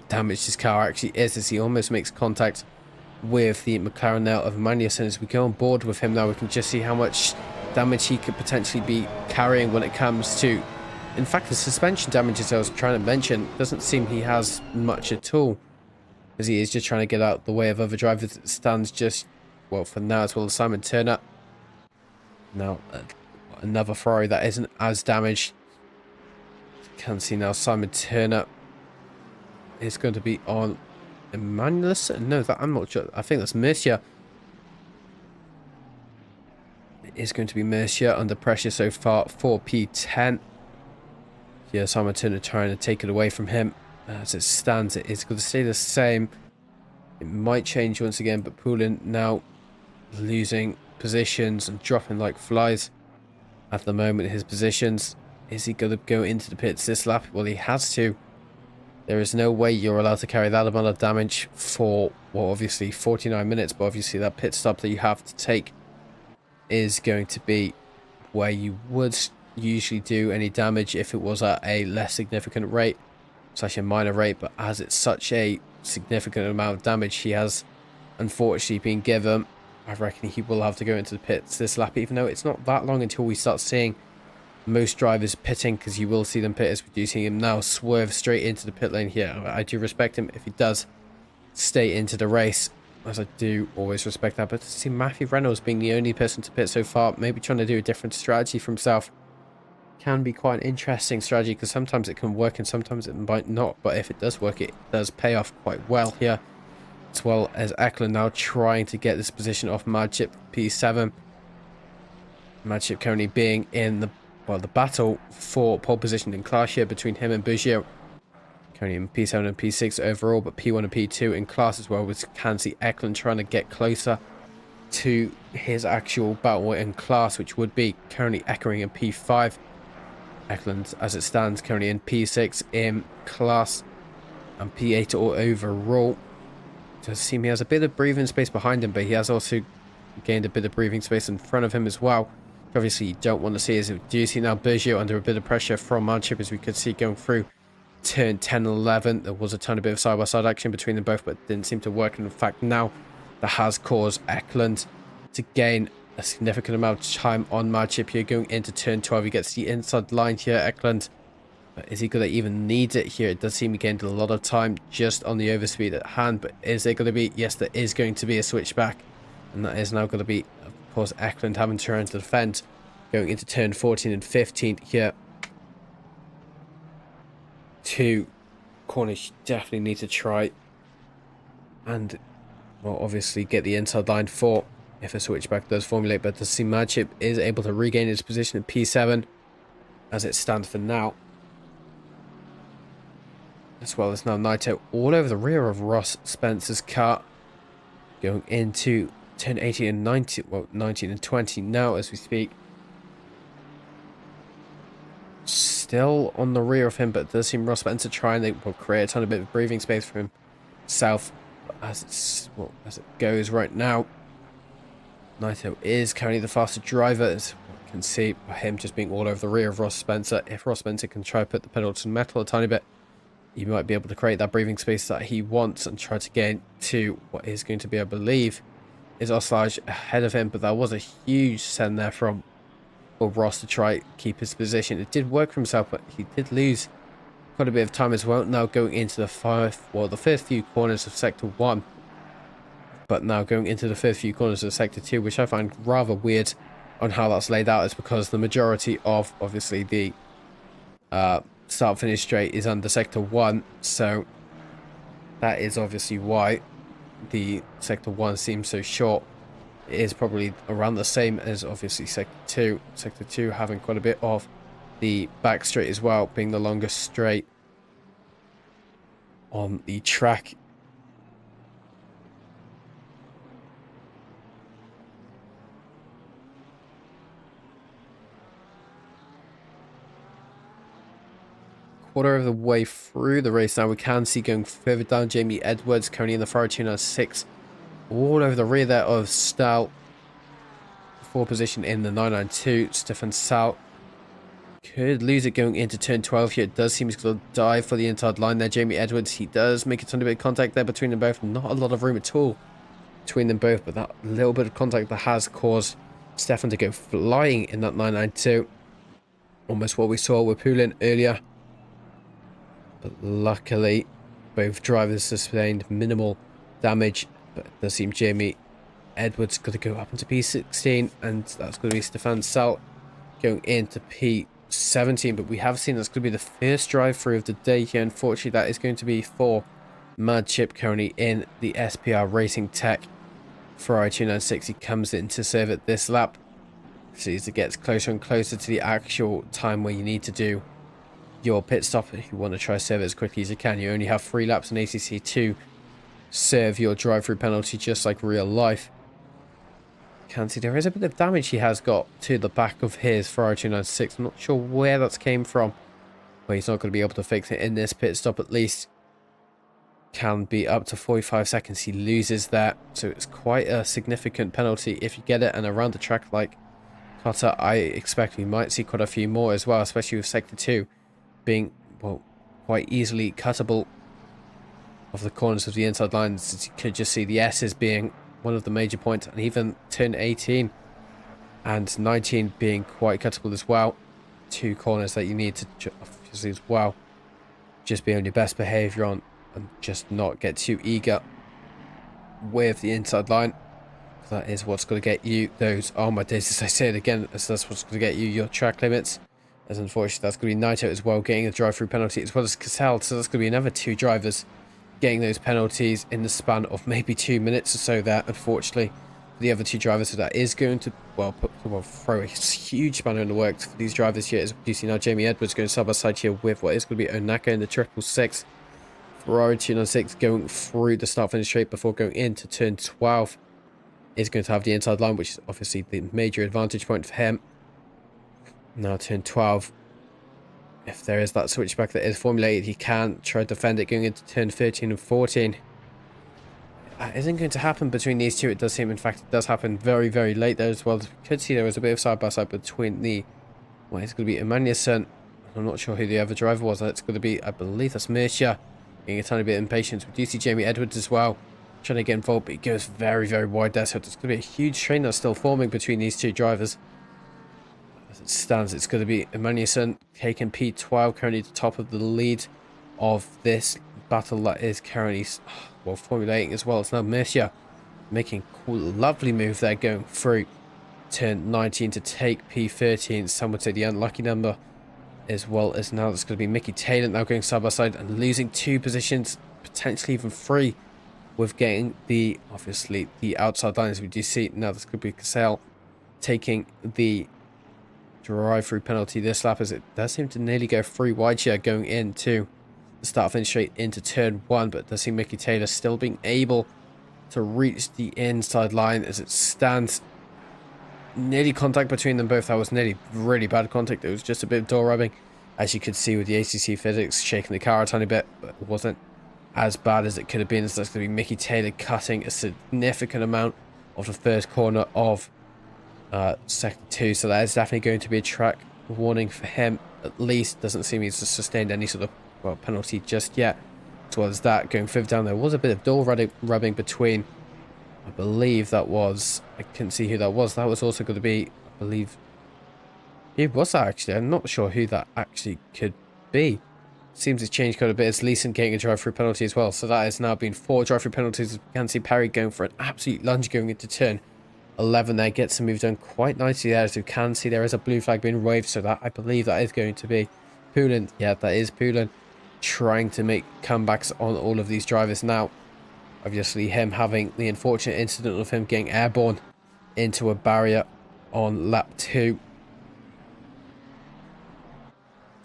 [SPEAKER 1] damaged this car actually is, as he almost makes contact with the McLaren now of Magnus. And as we go on board with him now, we can just see how much damage he could potentially be carrying when it comes to, in fact, the suspension damage, as I was trying to mention, doesn't seem he has much at all, as he is just trying to get out the way of other drivers. It stands just, well, for now, as well as Simon Turner. Now another Ferrari that isn't as damaged. You can see now Simon Turner is going to be on Emmanuel's. No, that I'm not sure. I think that's Mercier. Is going to be Mercier under pressure so far for P10. Yeah, Simon Turner trying to take it away from him. As it stands, it is going to stay the same. It might change once again, but Poulin now losing positions and dropping like flies at the moment. His positions, is he going to go into the pits this lap? Well, he has to. There is no way you're allowed to carry that amount of damage for, well, obviously 49 minutes, but obviously that pit stop that you have to take is going to be where you would usually do any damage if it was at a less significant rate, such a minor rate. But as it's such a significant amount of damage he has unfortunately been given, I reckon he will have to go into the pits this lap, even though it's not that long until we start seeing most drivers pitting, because you will see them pit, as we do see him now swerve straight into the pit lane here. I do respect him if he does stay into the race, as I do always respect that. But to see Matthew Reynolds being the only person to pit so far, maybe trying to do a different strategy for himself, can be quite an interesting strategy, because sometimes it can work and sometimes it might not. But if it does work, it does pay off quite well here, as well as Eckler now trying to get this position off Madchip P7. Madchip currently being in the battle for pole position in class here between him and Biggio. Currently in P7 and P6 overall, but P1 and P2 in class as well. We can see Eklund trying to get closer to his actual battle in class, which would be currently echoing in P5. Eklund, as it stands, currently in P6 in class and P8 all overall. Does seem he has a bit of breathing space behind him, but he has also gained a bit of breathing space in front of him as well. Obviously, you don't want to see, as do you see now Bergio under a bit of pressure from Manchip, as we could see going through turn 10 and 11. There was a ton of bit of side-by-side action between them both, but it didn't seem to work. And in fact, now that has caused Eklund to gain a significant amount of time on Manchip here going into turn 12. He gets the inside line here, Eklund. But is he going to even need it here? It does seem he gained a lot of time just on the overspeed at hand. But is there going to be? Yes, there is going to be a switchback. And that is now going to be, of course, Eklund having to turn to defend going into turn 14 and 15 here. Two corners you definitely need to try. And, well, obviously get the inside line for if a switchback does formulate. But the Manchip is able to regain his position at P7 as it stands for now. As well as now Naito all over the rear of Ross Spencer's car. Going into turn 18 and 19, well, 19 and 20 now as we speak. Still on the rear of him, but it does seem Ross Spencer trying to create a ton of bit of breathing space for himself as it goes right now. Naito is currently the faster driver, as you can see by him just being all over the rear of Ross Spencer. If Ross Spencer can try to put the pedal to the metal a tiny bit, he might be able to create that breathing space that he wants and try to get to what is going to be, I believe, is Oslage ahead of him. But that was a huge send there from Ross to try keep his position. It did work for himself, but he did lose quite a bit of time as well. Now going into the first few corners of Sector 1. But now going into the first few corners of Sector 2, which I find rather weird on how that's laid out, is because the majority of, obviously, the start-finish straight is under Sector 1. So that is obviously why the Sector 1 seems so short. It is probably around the same as, obviously, Sector 2. Sector 2 having quite a bit of the back straight as well, being the longest straight on the track. Quarter of the way through the race now, we can see going further down Jamie Edwards currently in the Ferrari 296 all over the rear there of Stahl. 4th position in the 992. Stefan Stahl could lose it going into turn 12 here. It does seem he's going to dive for the inside line there. Jamie Edwards, he does make a ton of bit of contact there between them both. Not a lot of room at all between them both, but that little bit of contact that has caused Stefan to go flying in that 992. Almost what we saw with Poulin earlier. But luckily, both drivers sustained minimal damage. But it does seem Jamie Edwards got to go up into P16, and that's going to be Stefan Stahl going into P17. But we have seen that's going to be the first drive-through of the day here. Unfortunately, that is going to be for Manchip currently in the SPR Racing Tech Ferrari 296. He comes in to serve it this lap. So as it gets closer and closer to the actual time where you need to do your pit stop, if you want to try to serve it as quickly as you can. You only have 3 laps in ACC to serve your drive-through penalty, just like real life. Can see there is a bit of damage he has got to the back of his Ferrari 296. I'm not sure where that's came from, but he's not going to be able to fix it in this pit stop at least. Can be up to 45 seconds he loses that, so it's quite a significant penalty if you get it. And around the track like Cota, I expect we might see quite a few more as well, especially with Sector 2 being, well, quite easily cuttable of the corners of the inside lines. You could just see the S's being one of the major points, and even turn 18 and 19 being quite cuttable as well. 2 corners that you need to obviously as well just be on your best behavior on and just not get too eager with the inside line. That is what's going to get you those, oh my days, as I say it again, that's what's going to get you your track limits. As unfortunately, that's going to be Naito as well, getting a drive-through penalty, as well as Cassell. So that's going to be another 2 drivers getting those penalties in the span of maybe 2 minutes or so there, unfortunately. The other 2 drivers, so that is going to, well, throw a huge spanner in the works for these drivers here. As you see now, Jamie Edwards going side by side here with what is going to be Onaka in the 666. Ferrari 296 going through the start finish straight before going into turn 12 is going to have the inside line, which is obviously the major advantage point for him. Now turn 12, if there is that switchback that is formulated, he can try to defend it going into turn 13 and 14. That isn't going to happen between these two. It does seem, in fact, it does happen very, very late there as well. As we could see, there was a bit of side-by-side between the, well, it's going to be Emmanuelson. I'm not sure who the other driver was. It's going to be, I believe that's Mercia, getting a tiny bit impatient. We do see Jamie Edwards as well, trying to get involved, but he goes very, very wide there. So it's going to be a huge train that's still forming between these two drivers. As it stands, it's going to be Emmanuelson taking P12, currently at the top of the lead of this battle that is currently, well, formulating as well. It's now Mercia making a cool, lovely move there, going through turn 19 to take P13. Some would say the unlucky number, as well as now it's going to be Mickey Taylor now going side by side and losing 2 positions, potentially even 3, with getting the, obviously, the outside lines. We do see now this could be Cassell taking the drive-through penalty this lap, as it does seem to nearly go 3 wide here going into the start finish straight into turn 1, but it does seem Mickey Taylor still being able to reach the inside line as it stands. Nearly contact between them both. That was nearly really bad contact. It was just a bit of door rubbing, as you could see with the ACC physics shaking the car a tiny bit, but it wasn't as bad as it could have been. So that's going to be Mickey Taylor cutting a significant amount of the first corner of sector 2. So that is definitely going to be a track warning for him. At least doesn't seem he's sustained any sort of, well, penalty just yet. As well as that, going further down, there was a bit of door rubbing between, I believe that was, I couldn't see who that was. That was also going to be, I believe, who was that actually? I'm not sure who that actually could be. Seems it's changed quite a bit. It's Leeson getting a drive-through penalty as well. So that has now been 4 drive-through penalties. You can see Perry going for an absolute lunge going into turn 11 there. Gets the move done quite nicely there. As you can see, there is a blue flag being waved. So that, I believe that is going to be Poulin. Yeah, that is Poulin trying to make comebacks on all of these drivers now. Obviously, him having the unfortunate incident of him getting airborne into a barrier on lap 2.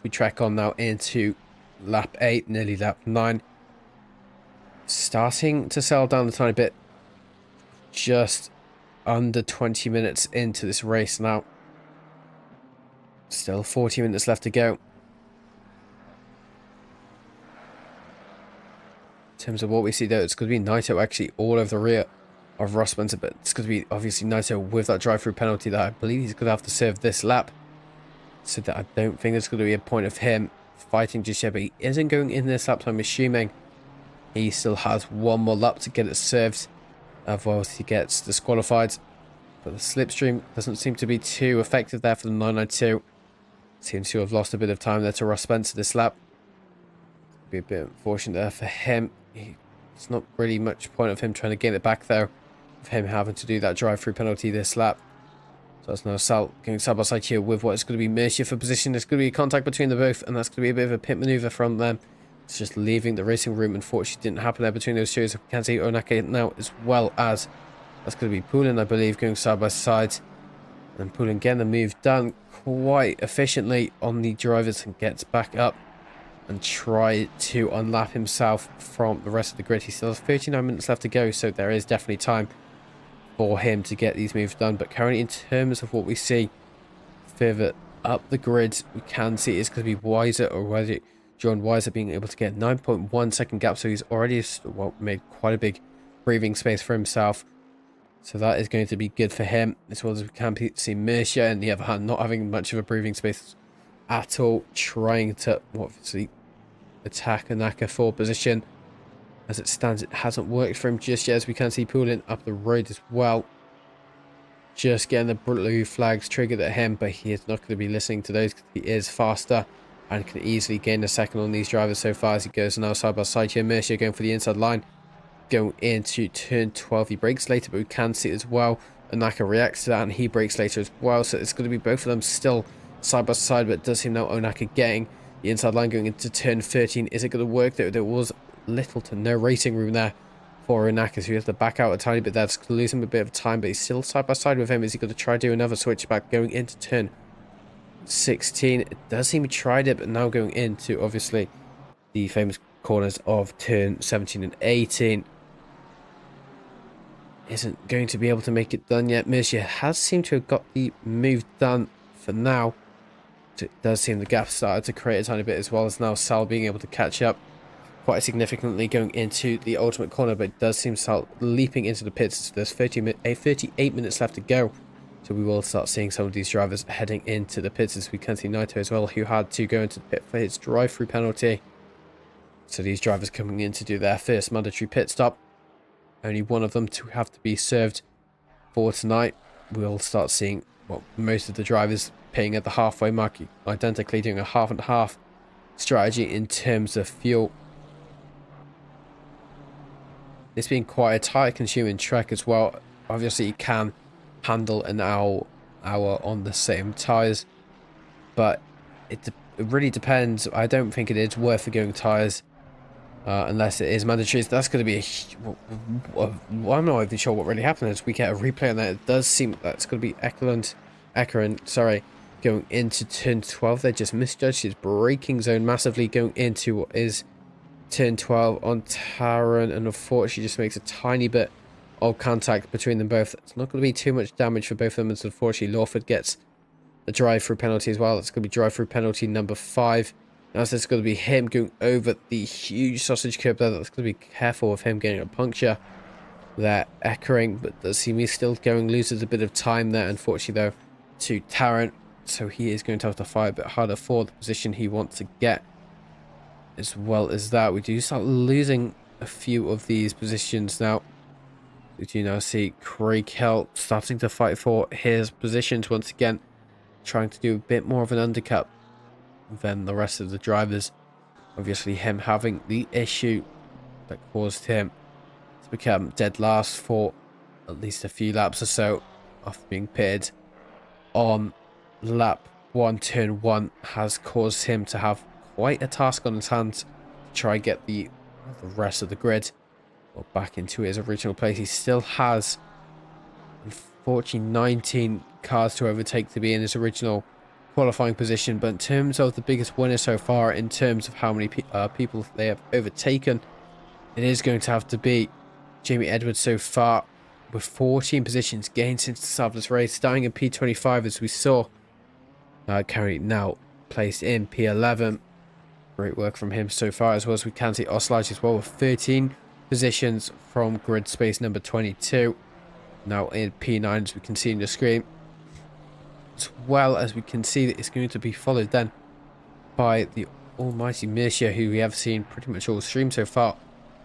[SPEAKER 1] We track on now into lap 8, nearly lap 9. Starting to settle down a tiny bit. Just under 20 minutes into this race now. Still 40 minutes left to go. In terms of what we see there, it's going to be Naito actually all over the rear of Ross Spencer, but it's going to be obviously Naito with that drive-through penalty that I believe he's going to have to serve this lap. So that I don't think there's going to be a point of him fighting just yet, but he isn't going in this lap, so I'm assuming he still has one more lap to get it served. Otherwise he gets disqualified. But the slipstream doesn't seem to be too effective there for the 992. Seems to have lost a bit of time there to Ross Spencer this lap. Be a bit unfortunate there for him. It's not really much point of him trying to get it back though, of him having to do that drive-through penalty this lap. So that's now Sal going side by side here with what is going to be Mercia for position. There's going to be contact between the both, and that's going to be a bit of a pit maneuver from them. It's just leaving the racing room. Unfortunately, didn't happen there between those two. So we can see Onaka now, as well as that's going to be Poulin, I believe, going side by side. And Poulin getting the move done quite efficiently on the drivers and gets back up and try to unlap himself from the rest of the grid. He still has 39 minutes left to go, so there is definitely time for him to get these moves done. But currently, in terms of what we see further up the grid, we can see it's going to be Weiser, or whether John Weiser being able to get 9.1 second gap, so he's already, well, made quite a big breathing space for himself. So that is going to be good for him, as well as we can see Mercia, on the other hand, not having much of a breathing space at all, trying to obviously attack Onaka for position. As it stands, it hasn't worked for him just yet, as we can see Poulin up the road as well. Just getting the blue flags triggered at him, but he is not going to be listening to those because he is faster and can easily gain a second on these drivers so far as he goes now side by side here. Mercia going for the inside line, going into turn 12. He brakes later, but we can see as well Onaka reacts to that and he brakes later as well. So it's going to be both of them still side by side, but it does seem now Onaka getting the inside line going into turn 13. Is it going to work? There was little to no racing room there for Onaka, so he has to back out a tiny bit. That's going to lose him a bit of time, but he's still side by side with him. Is he going to try to do another switchback going into turn 16? It does seem he tried it, but now going into obviously the famous corners of turn 17 and 18. Isn't going to be able to make it done yet. Mercier has seemed to have got the move done for now. So it does seem the gap started to create a tiny bit, as well as now Sal being able to catch up quite significantly going into the ultimate corner, but it does seem to start leaping into the pits. So there's 38 minutes left to go. So we will start seeing some of these drivers heading into the pits, as we can see Naito as well, who had to go into the pit for his drive-through penalty. So these drivers coming in to do their first mandatory pit stop. Only one of them to have to be served for tonight. We'll start seeing, well, most of the drivers pitting at the halfway mark, identically doing a half and half strategy in terms of fuel. This being quite a tire consuming track as well. Obviously you can handle an hour on the same tires, but it really depends. I don't think it is worth the going tires unless it is mandatory. So that's going to be I'm not even sure what really happened as we get a replay on that. It does seem that's going to be Ekron, sorry, going into turn 12. They just misjudged his braking zone massively going into what is turn 12 on Taron, and unfortunately just makes a tiny bit of contact between them both. It's not going to be too much damage for both of them, as unfortunately Lawford gets a drive-through penalty as well. It's going to be drive-through penalty number 5. Now so it's going to be him going over the huge sausage curb there. That's going to be careful of him getting a puncture there, echoing, but does seem he's still going, loses a bit of time there, unfortunately though, to Tarrant. So he is going to have to fight a bit harder for the position he wants to get. As well as that, we do start losing a few of these positions now. We do now see Craig Hill starting to fight for his positions once again, trying to do a bit more of an undercut than the rest of the drivers. Obviously him having the issue that caused him to become dead last for at least a few laps or so after being pitted on lap 1, turn 1, has caused him to have quite a task on his hands to try and get the rest of the grid back into his original place. He still has, unfortunately, 19 cars to overtake to be in his original qualifying position, but in terms of the biggest winner so far, in terms of how many people they have overtaken, it is going to have to be Jamie Edwards so far, with 14 positions gained since the start of this race, starting in P25 as we saw, currently now placed in P11. Great work from him so far, as well as we can see Oslage as well with 13 positions from grid space number 22, now in P9 as we can see in the screen, as well as we can see that it's going to be followed then by the almighty Mercia, who we have seen pretty much all stream so far,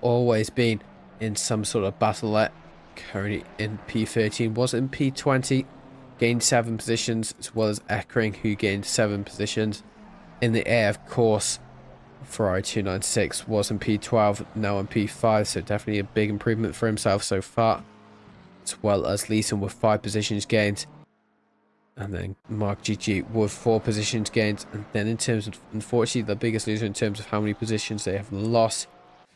[SPEAKER 1] always been in some sort of battle. Currently in P13, was in P20, gained 7 positions, as well as Eckering, who gained 7 positions. In the AF course, Ferrari 296 was in P12, now in P5, so definitely a big improvement for himself so far, as well as Leeson with 5 positions gained, and then Mark GG with 4 positions gained. And then in terms of, unfortunately, the biggest loser in terms of how many positions they have lost,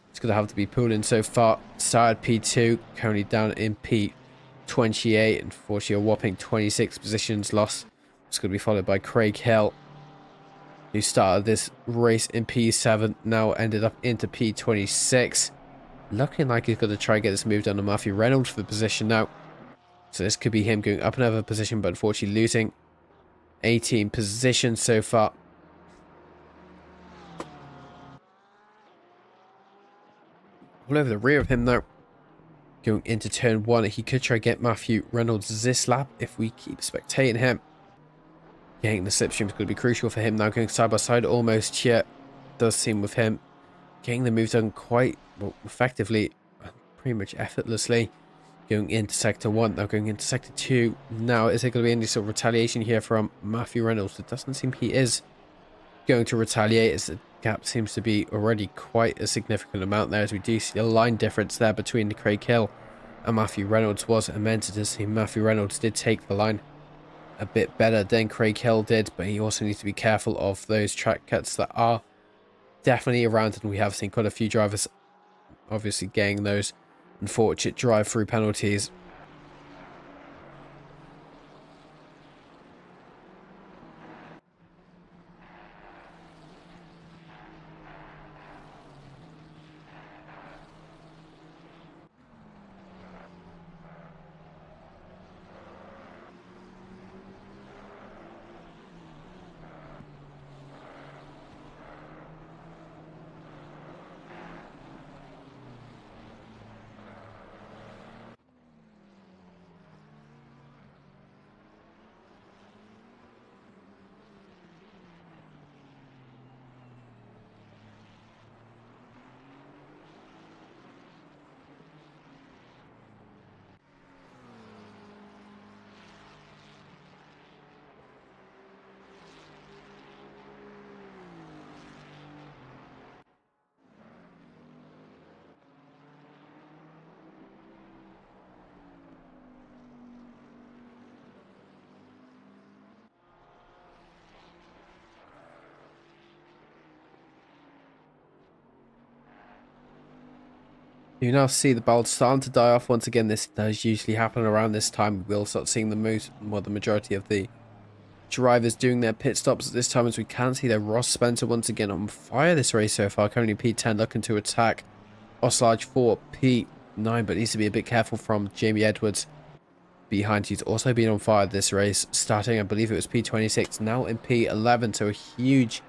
[SPEAKER 1] it's going to have to be Poulin so far. Started P2, currently down in P28, unfortunately a whopping 26 positions lost. It's going to be followed by Craig Hill, who started this race in P7, now ended up into P26. Looking like he's going to try and get this move done to Matthew Reynolds for the position now. So this could be him going up another position, but unfortunately losing 18 positions so far. All over the rear of him now. Going into turn 1, he could try and get Matthew Reynolds this lap if we keep spectating him. Getting the slipstream is going to be crucial for him now, going side by side almost here. Does seem with him getting the move done quite effectively, pretty much effortlessly. Going into sector 1, now going into sector 2. Now, is there going to be any sort of retaliation here from Matthew Reynolds? It doesn't seem he is going to retaliate, as the gap seems to be already quite a significant amount there, as we do see a line difference there between Craig Hill and Matthew Reynolds. Was meant to see Matthew Reynolds did take the line a bit better than Craig Hill did, but he also needs to be careful of those track cuts that are definitely around, and we have seen quite a few drivers obviously getting those unfortunate drive-through penalties. You now see the battle starting to die off once again. This does usually happen around this time. We'll start seeing the majority of the drivers doing their pit stops at this time, as we can see there Ross Spencer once again on fire this race so far. Currently P10 looking to attack Oslage for P9, but needs to be a bit careful from Jamie Edwards behind. He's also been on fire this race, starting I believe it was P26, now in P11, so a huge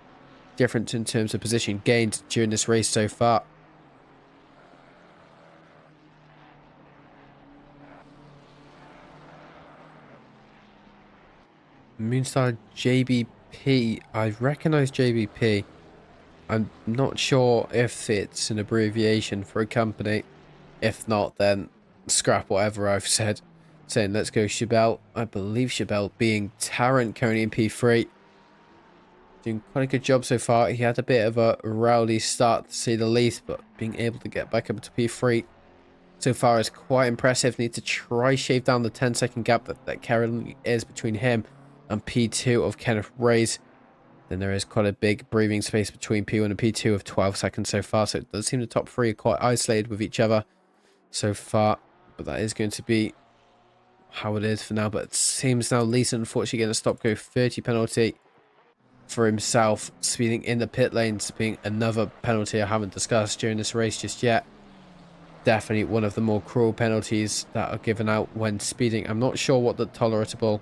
[SPEAKER 1] difference in terms of position gained during this race so far. Moonstar JBP. I recognize JBP. I'm not sure if it's an abbreviation for a company. If not, then scrap whatever I've said. Saying let's go Chabelle. I believe Chabelle being Tarrant currently in P3. Doing quite a good job so far. He had a bit of a rowdy start to say the least, but being able to get back up to P3 so far is quite impressive. Need to try shave down the 10-second gap that currently is between him and P2 of Kenneth Ray's. Then there is quite a big breathing space between P1 and P2 of 12 seconds so far. So it does seem the top three are quite isolated with each other so far. But that is going to be how it is for now. But it seems now Leeson unfortunately getting a stop-go 30 penalty for himself. Speeding in the pit lanes being another penalty I haven't discussed during this race just yet. Definitely one of the more cruel penalties that are given out when speeding. I'm not sure what the tolerable...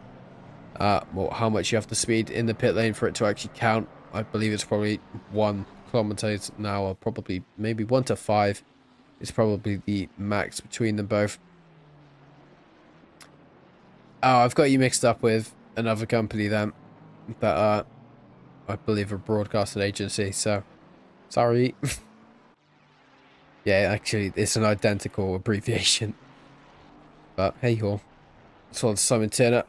[SPEAKER 1] well, how much you have to speed in the pit lane for it to actually count. I believe it's probably 1 kilometer an hour, probably maybe 1 to 5 is probably the max between them both. Oh, I've got you mixed up with another company then that I believe a broadcasting agency, so sorry. Yeah, actually it's an identical abbreviation, but hey ho. So it's Simon Turner.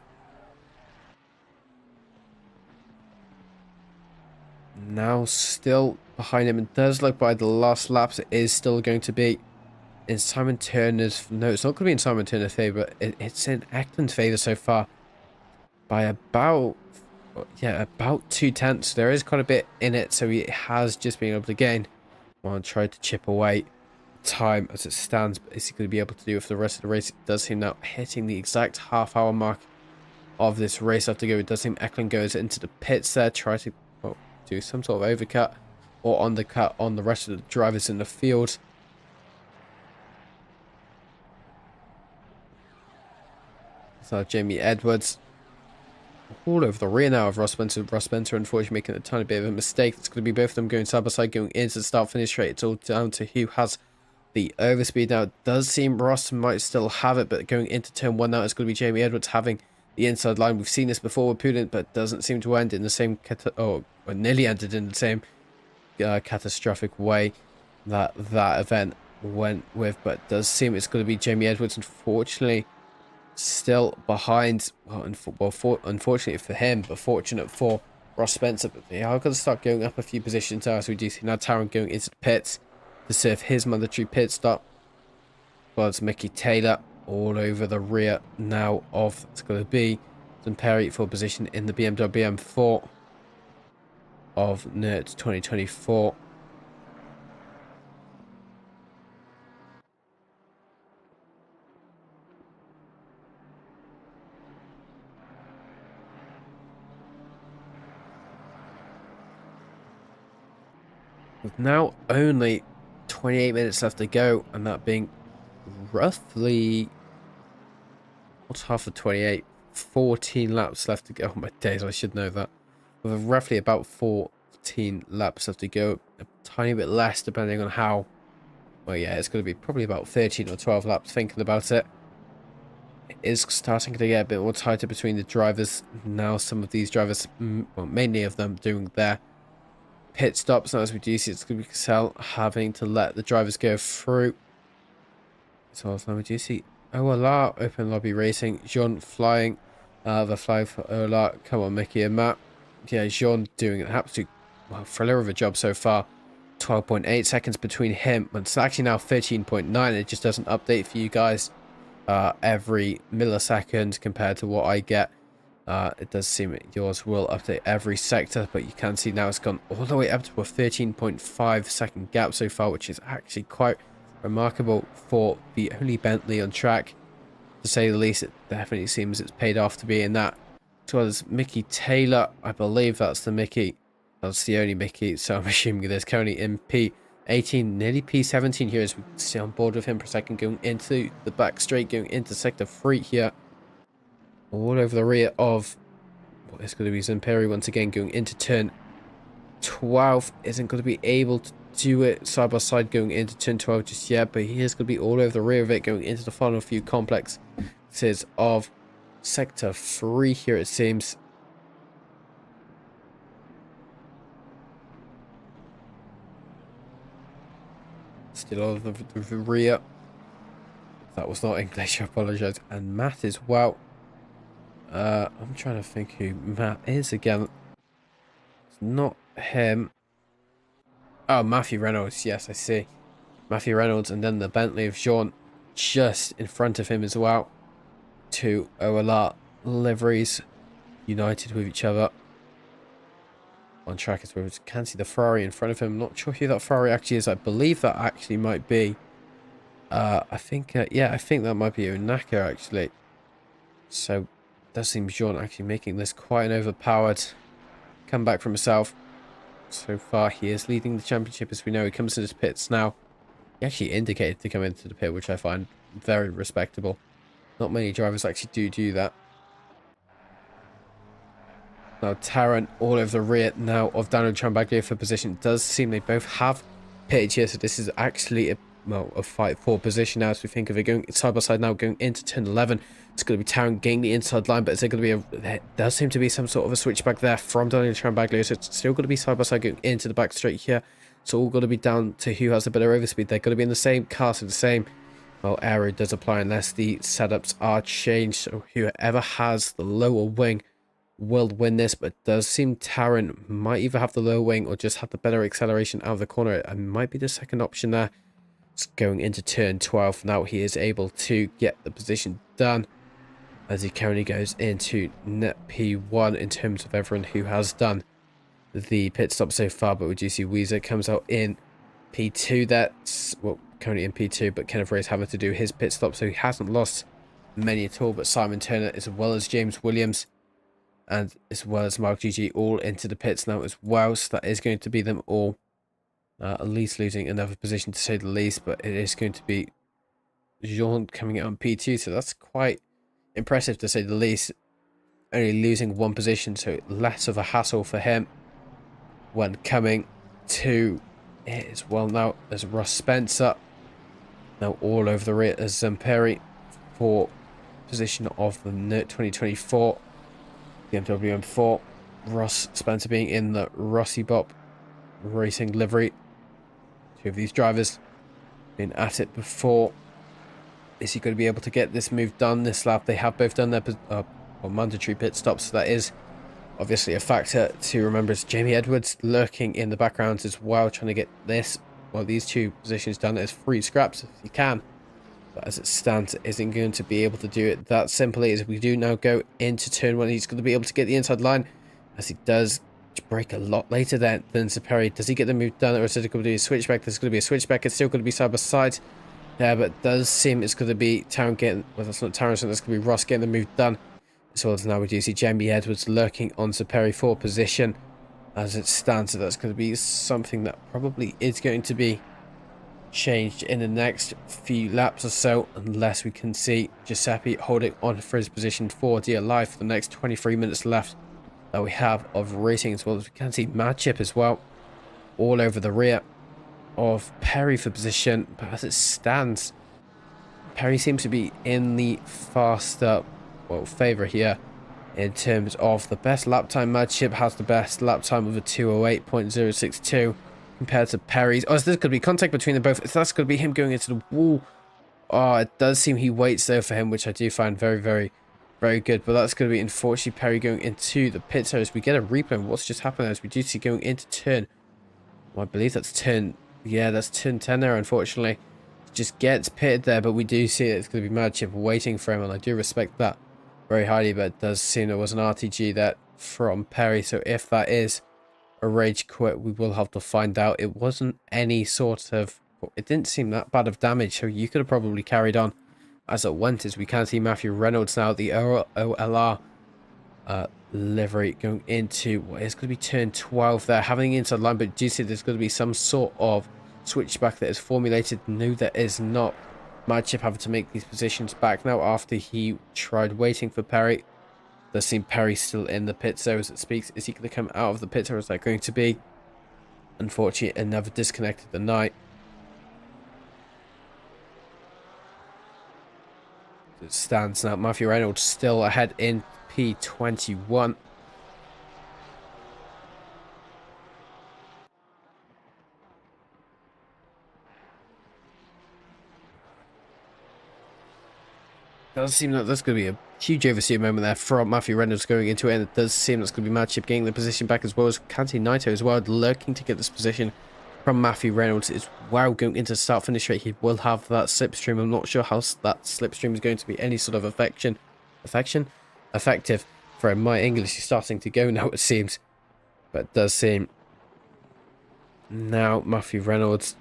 [SPEAKER 1] Now still behind him, and does look by the last laps it is still going to be in Simon Turner's... No, it's not going to be in Simon Turner's favour. It's in Eckland's favour so far by about... yeah, about 2/10. There is quite a bit in it, so he has just been able to gain. Well, try to chip away time as it stands, but is he going to be able to do it for the rest of the race? It does seem now hitting the exact half-hour mark of this race after go. It does seem Eckland goes into the pits there, try to... well, do some sort of overcut or undercut on the rest of the drivers in the field. So Jamie Edwards all over the rear now of Ross Spencer. Ross Spencer unfortunately making a tiny bit of a mistake. It's going to be both of them going side by side going into the start finish straight. It's all down to who has the overspeed now. It does seem Ross might still have it, but going into turn 1 now it's going to be Jamie Edwards having the inside line. We've seen this before with Poulin, but it doesn't seem to end in the same or nearly ended in the same catastrophic way that event went with. But it does seem it's going to be Jamie Edwards, unfortunately, still behind. Well, unfortunately for him, but fortunate for Ross Spencer. But they are going to start going up a few positions now, as we do see now Tarrant going into the pits to serve his mandatory pit stop. Well, it's Mickey Taylor all over the rear now of... it's going to be Perry for position in the BMW M4 of NERT 2024. With now only 28 minutes left to go, and that being roughly... what's half of 28? 14 laps left to go. Oh my days, I should know that. With roughly about 14 laps left to go. A tiny bit less depending on how... well, yeah, it's going to be probably about 13 or 12 laps thinking about it. It is starting to get a bit more tighter between the drivers. Now some of these drivers, well, mainly of them, doing their pit stops. Now as we do see, it's going to be Cassell having to let the drivers go through. So now we do see Ola open lobby racing. Jean flying. The flag for Ola. Come on, Mickey and Matt. Yeah, Jean doing an absolute thriller of a job so far. 12.8 seconds between him. It's actually now 13.9. It just doesn't update for you guys every millisecond compared to what I get. It does seem yours will update every sector, but you can see now it's gone all the way up to a 13.5 second gap so far, which is actually quite remarkable for the only Bentley on track. To say the least, it definitely seems it's paid off to be in that. As well as Mickey Taylor, I believe that's the Mickey. That's the only Mickey, so I'm assuming there's currently in P18, nearly P17 here as we stay on board with him for a second, going into the back straight, going into sector 3 here. All over the rear of what is going to be Zamperi once again, going into turn 12. Isn't going to be able to do it side by side going into turn 12 just yet, but he is going to be all over the rear of it going into the final few complexes of sector 3 here, it seems. Still all over the rear. That was not English, I apologize. And Matt as well. I'm trying to think who Matt is again. It's not him. Oh, Matthew Reynolds. Yes, I see. Matthew Reynolds, and then the Bentley of Jean just in front of him as well. Two OLR liveries united with each other on track as well. We can see the Ferrari in front of him. Not sure who that Ferrari actually is. I believe that actually might be I think yeah, I think that might be Onaka actually. So does seem Jean actually making this quite an overpowered comeback from himself. So far he is leading the championship, as we know. He comes to his pits now. He actually indicated to come into the pit, which I find very respectable. Not many drivers actually do that. Now Taran all over the rear now of Daniel Trambaglio for position. It does seem they both have pitted here, so this is actually a fight for position now, as we think of it going side by side now going into turn 11. It's going to be Taran getting the inside line, but is there going to be there does seem to be some sort of a switchback there from Daniel Trambaglio, so it's still going to be side by side going into the back straight here. It's all going to be down to who has the better overspeed. They're going to be in the same car, so the same aero does apply unless the setups are changed. So whoever has the lower wing will win this, but it does seem Taran might either have the lower wing or just have the better acceleration out of the corner. It might be the second option there. It's going into turn 12 now. He is able to get the position done as he currently goes into net P1 in terms of everyone who has done the pit stop so far. But we do see Weezer comes out in P2. That's well, currently in P2, but Kenneth Ray is having to do his pit stop, so he hasn't lost many at all. But Simon Turner as well as James Williams and as well as Mark GG all into the pits now as well. So that is going to be them all at least losing another position, to say the least. But it is going to be Jean coming out on P2, so that's quite impressive to say the least. Only losing one position, so less of a hassle for him when coming to it as well. Now there's Ross Spencer now all over the rear as Zamperi for position of the 2024 BMW M4. Ross Spencer being in the Rossi Bop Racing livery. Two of these drivers been at it before. Is he going to be able to get this move done this lap? They have both done their mandatory pit stops, so that is obviously a factor to remember. Is Jamie Edwards lurking in the background as well, trying to get this, well, these two positions done as free scraps if he can. But as it stands, it isn't going to be able to do it that simply. As we do now go into turn 1, he's going to be able to get the inside line, as he does break a lot later than Zamperi. Does he get the move done, or is it going to be a switchback? There's going to be a switchback. It's still going to be side by side there, but it does seem it's going to be Taran getting, well, that's not Taran, so that's going to be Ross getting the move done. As well as now we do see Jamie Edwards lurking on Zamperi for position as it stands. So that's going to be something that probably is going to be changed in the next few laps or so, unless we can see Giuseppe holding on for his position for dear life for the next 23 minutes left that we have of racing. As well as we can see Madchip as well all over the rear of Perry for position. But as it stands, Perry seems to be in the faster favour here in terms of the best lap time. Madchip has the best lap time of a 2:08.062 compared to Perry's. Oh, so this could be contact between them both. That's going to be him going into the wall. Oh, it does seem he waits there for him, which I do find very, very, very good. But that's going to be, unfortunately, Perry going into the pits here as we get a replay of what's just happened as we do see going into turn, well, I believe that's turn, yeah, that's turn 10 there, unfortunately. Just gets pitted there, but we do see it's going to be Madchip waiting for him, and I do respect that very highly. But it does seem there was an RTG there from Perry, so if that is a rage quit, we will have to find out. It wasn't any sort of but it didn't seem that bad of damage, so you could have probably carried on as it went, as we can see Matthew Reynolds now, the OLR livery going into what is going to be turn 12 there, having inside line, but do you see there's going to be some sort of switchback that is formulated? No, there is not. Madchip having to make these positions back now after he tried waiting for Perry. Does seem Perry still in the pit, so as it speaks, is he going to come out of the pit, or is that going to be, unfortunately, another disconnect of the night? It stands now. Matthew Reynolds still ahead in P21. Does seem like there's going to be a huge oversteer moment there from Matthew Reynolds going into it, and it does seem that's going to be Madchip getting the position back, as well as Kanti Naito as well, lurking to get this position from Matthew Reynolds as well. Going into start finish rate, he will have that slipstream. I'm not sure how that slipstream is going to be any sort of effective for him. My English is starting to go now, it seems, but it does seem now Matthew Reynolds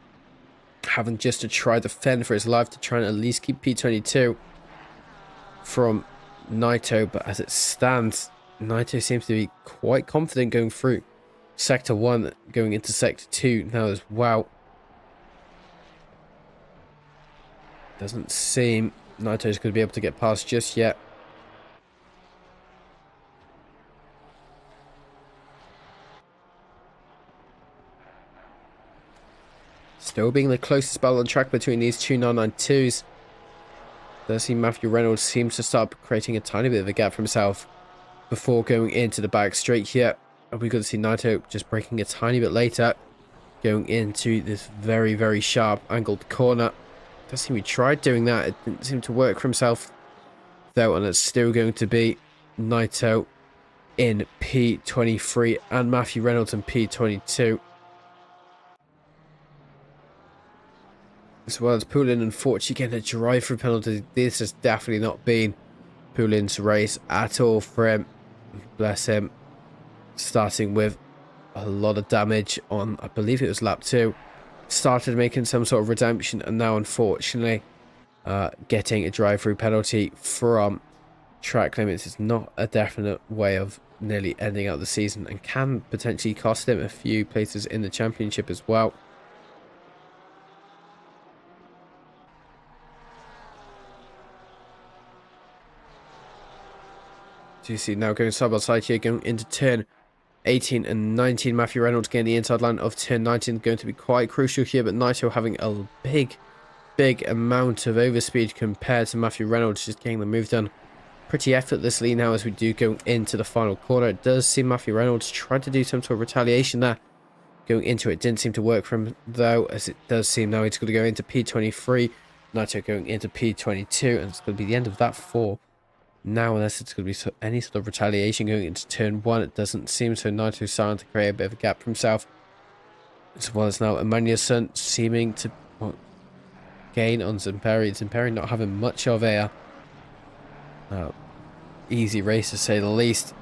[SPEAKER 1] having just to try to fend for his life to try and at least keep P22 from Naito, but as it stands, Naito seems to be quite confident going through Sector 1, going into Sector 2 now as well. Doesn't seem Naito's going to be able to get past just yet. Still being the closest battle on track between these two 992s. Does seem Matthew Reynolds seems to start creating a tiny bit of a gap for himself before going into the back straight here. And we're going to see Naito just breaking a tiny bit later, going into this very, very sharp angled corner. Does seem he tried doing that. It didn't seem to work for himself, though, and it's still going to be Naito in P23 and Matthew Reynolds in P22. As well as Poulin, unfortunately, getting a drive-through penalty. This has definitely not been Poulin's race at all for him. Bless him. Starting with a lot of damage on, I believe it was lap 2. Started making some sort of redemption, and now, unfortunately, getting a drive-through penalty from track limits is not a definite way of nearly ending out the season, and can potentially cost him a few places in the championship as well. You see now going side by side here, going into turn 18 and 19. Matthew Reynolds getting the inside line of turn 19, going to be quite crucial here, but Naito having a big amount of overspeed compared to Matthew Reynolds, just getting the move done pretty effortlessly now as we do go into the final corner. It does seem Matthew Reynolds tried to do some sort of retaliation there going into it. Didn't seem to work for him, though, as it does seem now he's going to go into P23, Naito going into P22, and it's going to be the end of that for now, unless it's going to be any sort of retaliation going into turn 1. It doesn't seem so. Naito's starting to create a bit of a gap for himself, as well as now Emmanuelson seeming to gain on Zimperi. Zimperi not having much of a easy race, to say the least.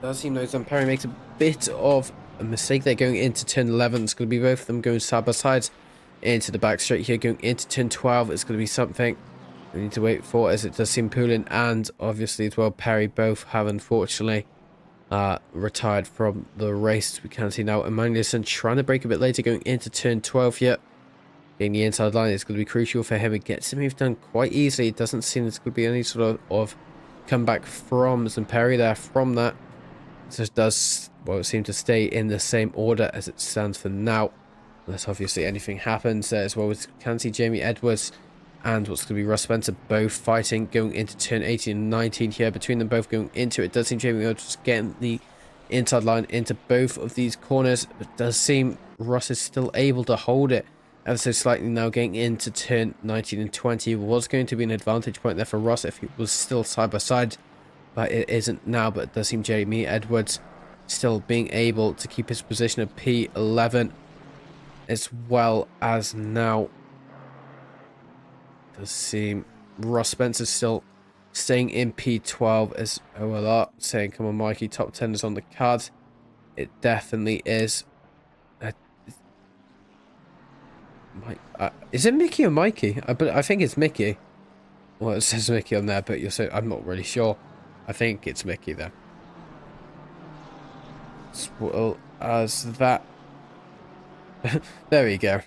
[SPEAKER 1] Does seem like Zimperi makes a bit of a mistake there going into turn 11. It's going to be both of them going side by side into the back straight here, going into turn 12. It's going to be something we need to wait for, as it does seem Poulin and obviously as well Perry both have unfortunately retired from the race. We can see now Emmanuelson trying to break a bit later going into turn 12 here. Getting the inside line is going to be crucial for him. It gets the move done quite easily. It doesn't seem there's going to be any sort of comeback from Zimperi there from that. This does, well, seem to stay in the same order as it stands for now, unless obviously anything happens there, as well as can see Jamie Edwards and what's going to be Russ Spencer both fighting going into turn 18 and 19 here. Between them both going into it, does seem Jamie Edwards getting the inside line into both of these corners, but it does seem Russ is still able to hold it ever so slightly now getting into turn 19 and 20. It was going to be an advantage point there for Russ if he was still side by side, but it isn't now. But it does seem Jamie Edwards still being able to keep his position at P11, as well as now does seem Ross Spencer's still staying in P12 as OLR, saying, come on, Mikey, top 10 is on the card. It definitely is. Is it Mickey or Mikey? I think it's Mickey. Well, it says Mickey on there, but I'm not really sure. I think it's Mickey, though. As well as that. There we go.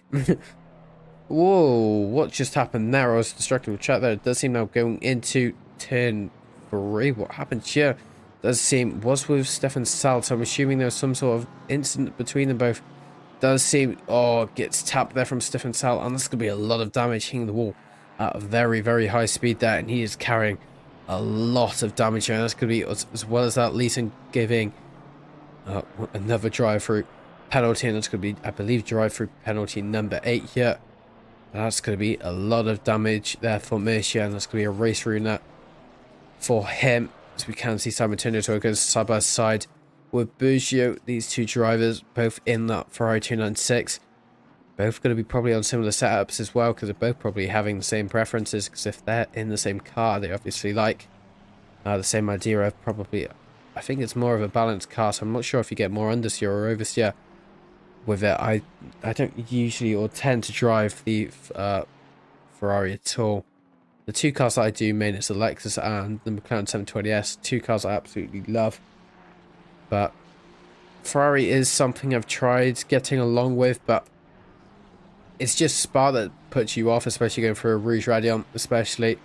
[SPEAKER 1] Whoa, what just happened there? I was distracted with chat there. It does seem now going into turn 3. What happened here? Does seem was with Stefan Salt, so I'm assuming there was some sort of incident between them both. Does seem, oh, gets tapped there from Stefan Salt, and that's going to be a lot of damage hitting the wall at a very, very high speed there, and he is carrying a lot of damage here, and that's going to be, as well as that, Leeson giving another drive-through penalty, and that's going to be, I believe, drive-through penalty number 8 here. That's going to be a lot of damage there for Mercia, and that's going to be a race through that for him. As we can see, Simon Turner goes side by side with Bergio. These two drivers, both in that Ferrari 296. Both going to be probably on similar setups as well, because they're both probably having the same preferences, because if they're in the same car, they obviously like the same idea of probably, I think it's more of a balanced car, so I'm not sure if you get more understeer or oversteer with it. I don't usually or tend to drive the Ferrari at all. The two cars that I do main is the Lexus and the McLaren 720S, two cars I absolutely love. But Ferrari is something I've tried getting along with, but it's just Spa that puts you off, especially going through a Rouge Radiant, especially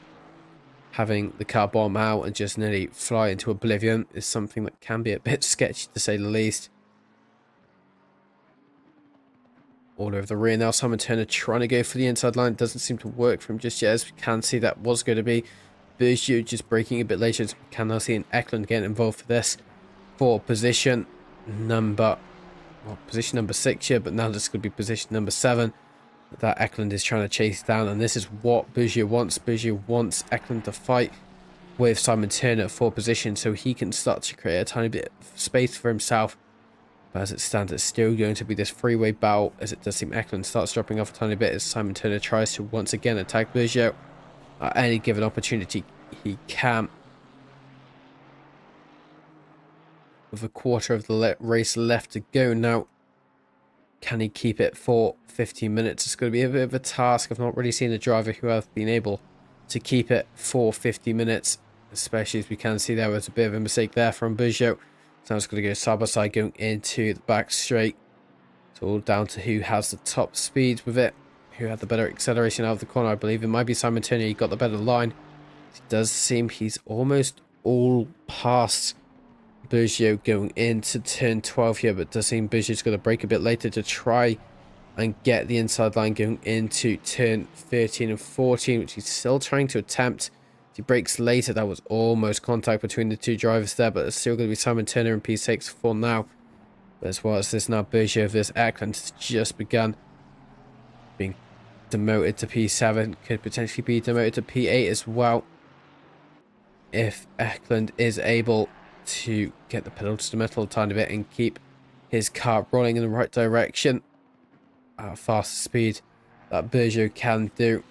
[SPEAKER 1] having the car bomb out and just nearly fly into oblivion is something that can be a bit sketchy to say the least. All over the rear now, Simon Turner trying to go for the inside line. Doesn't seem to work for him just yet, as we can see that was going to be Bergio just breaking a bit later. As we can now see an Eklund getting involved for this, for position number 6 here, but now this could be position number 7 that Eklund is trying to chase down, and this is what Bergio wants. Bergio wants Eklund to fight with Simon Turner for position so he can start to create a tiny bit of space for himself. But as it stands, it's still going to be this freeway battle, as it does seem Eklund starts dropping off a tiny bit as Simon Turner tries to once again attack Bergio at any given opportunity he can. With a quarter of the race left to go now, can he keep it for 15 minutes? It's going to be a bit of a task. I've not really seen a driver who has been able to keep it for 50 minutes, especially as we can see there was a bit of a mistake there from Bergio. So it's going to go side by side going into the back straight. It's all down to who has the top speed with it, who had the better acceleration out of the corner. I believe it might be Simon Turner. He got the better line. It does seem he's almost all past Bergio going into turn 12 here, but it does seem Bergio's going to break a bit later to try and get the inside line going into turn 13 and 14, which he's still trying to attempt. He breaks later. That was almost contact between the two drivers there, but it's still going to be Simon Turner in P6 for now. But as well as this now, Bergio of this Eklund has just begun being demoted to P7. Could potentially be demoted to P8 as well, if Eklund is able to get the pedal to the metal a tiny bit and keep his car rolling in the right direction at a faster speed that Bergio can do.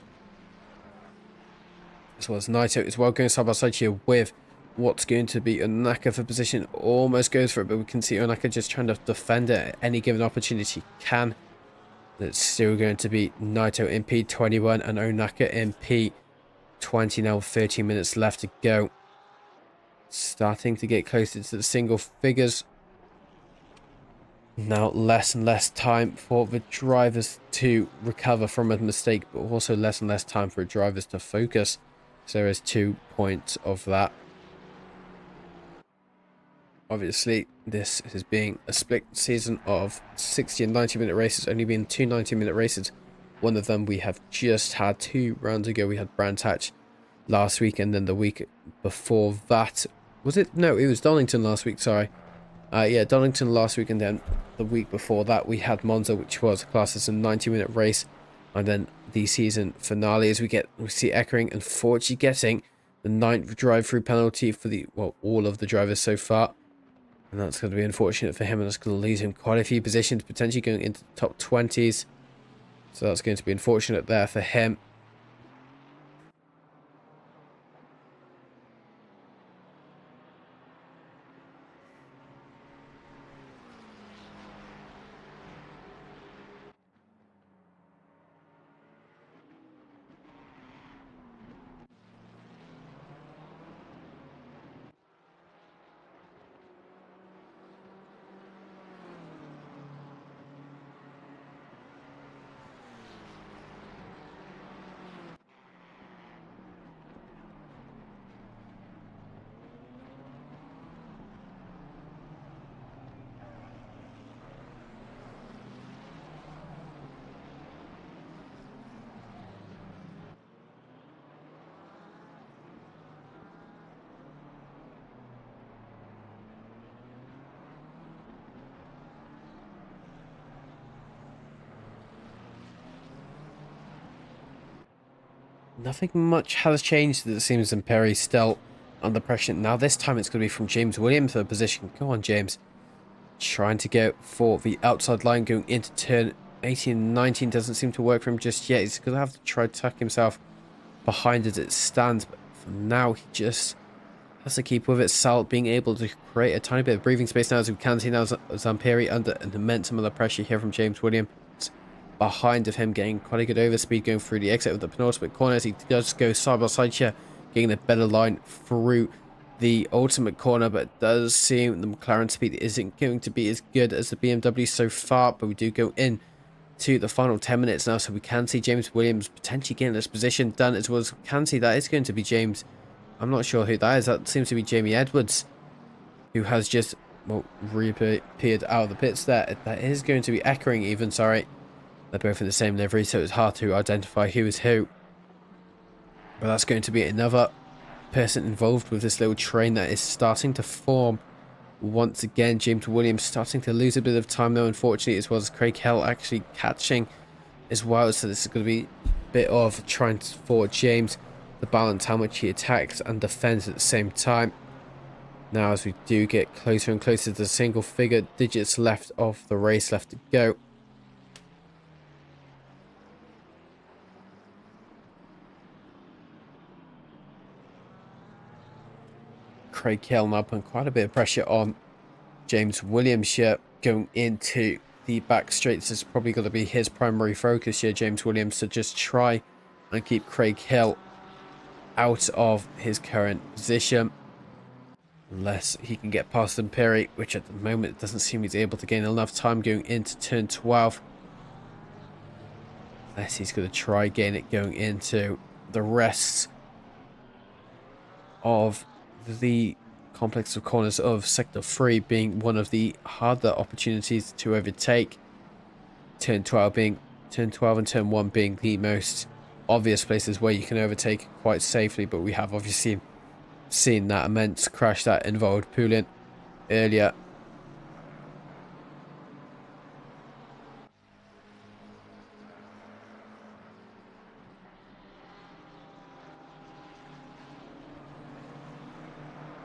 [SPEAKER 1] As well as Naito as well, going side by side here with what's going to be Onaka for position. Almost goes for it, but we can see Onaka just trying to defend it at any given opportunity he can. It's still going to be Naito in P21 and Onaka in P20 now, 13 minutes left to go. Starting to get closer to the single figures. Now less and less time for the drivers to recover from a mistake, but also less and less time for drivers to focus. So there is 2 points of that. Obviously, this is being a split season of 60 and 90-minute races, only being 2 90-minute races. One of them we have just had 2 rounds ago. We had Brands Hatch last week, and then the week before that, was it? No, it was Donington last week, sorry. Yeah, Donington last week, and then the week before that we had Monza, which was classed as a 90-minute race. And then the season finale, as we see Eckering unfortunately getting the 9th drive-through penalty for all of the drivers so far. And that's going to be unfortunate for him, and that's going to lose him quite a few positions, potentially going into the top 20s. So that's going to be unfortunate there for him. nothing much has changed. It seems, and Perry's still under pressure. Now this time it's going to be from James Williams for the position. Go on, James. Trying to go for the outside line going into turn 18 and 19. Doesn't seem to work for him just yet. He's going to have to try to tuck himself behind as it stands. But for now, he just has to keep with it. Sal being able to create a tiny bit of breathing space now, as we can see now. Zamperi under an immense amount of pressure here from James Williams. Behind of him, getting quite a good overspeed going through the exit of the penultimate corner as he does go side by side here, getting a better line through the ultimate corner, but it does seem the McLaren speed isn't going to be as good as the BMW so far. But we do go in to the final 10 minutes now, so we can see James Williams potentially getting this position done, as well as we can see that is going to be James. I'm not sure who that is. That seems to be Jamie Edwards, who has just, well, reappeared out of the pits there. That is going to be Eckering even, sorry. They're both in the same livery, so it's hard to identify who is who. But that's going to be another person involved with this little train that is starting to form once again. James Williams starting to lose a bit of time though, unfortunately, as well as Craig Hill actually catching as well. So this is going to be a bit of trying for James to balance how much he attacks and defends at the same time. Now as we do get closer and closer to the single figure digits left of the race left to go. Craig Hill now putting quite a bit of pressure on James Williams here going into the back straights. Is probably going to be his primary focus here, James Williams, to just try and keep Craig Hill out of his current position, unless he can get past Imperi, which at the moment it doesn't seem he's able to gain enough time going into turn 12, unless he's going to try gain it going into the rest of the complex of corners of sector 3, being one of the harder opportunities to overtake. Turn 12 and turn 1 being the most obvious places where you can overtake quite safely, but we have obviously seen that immense crash that involved Poulin earlier.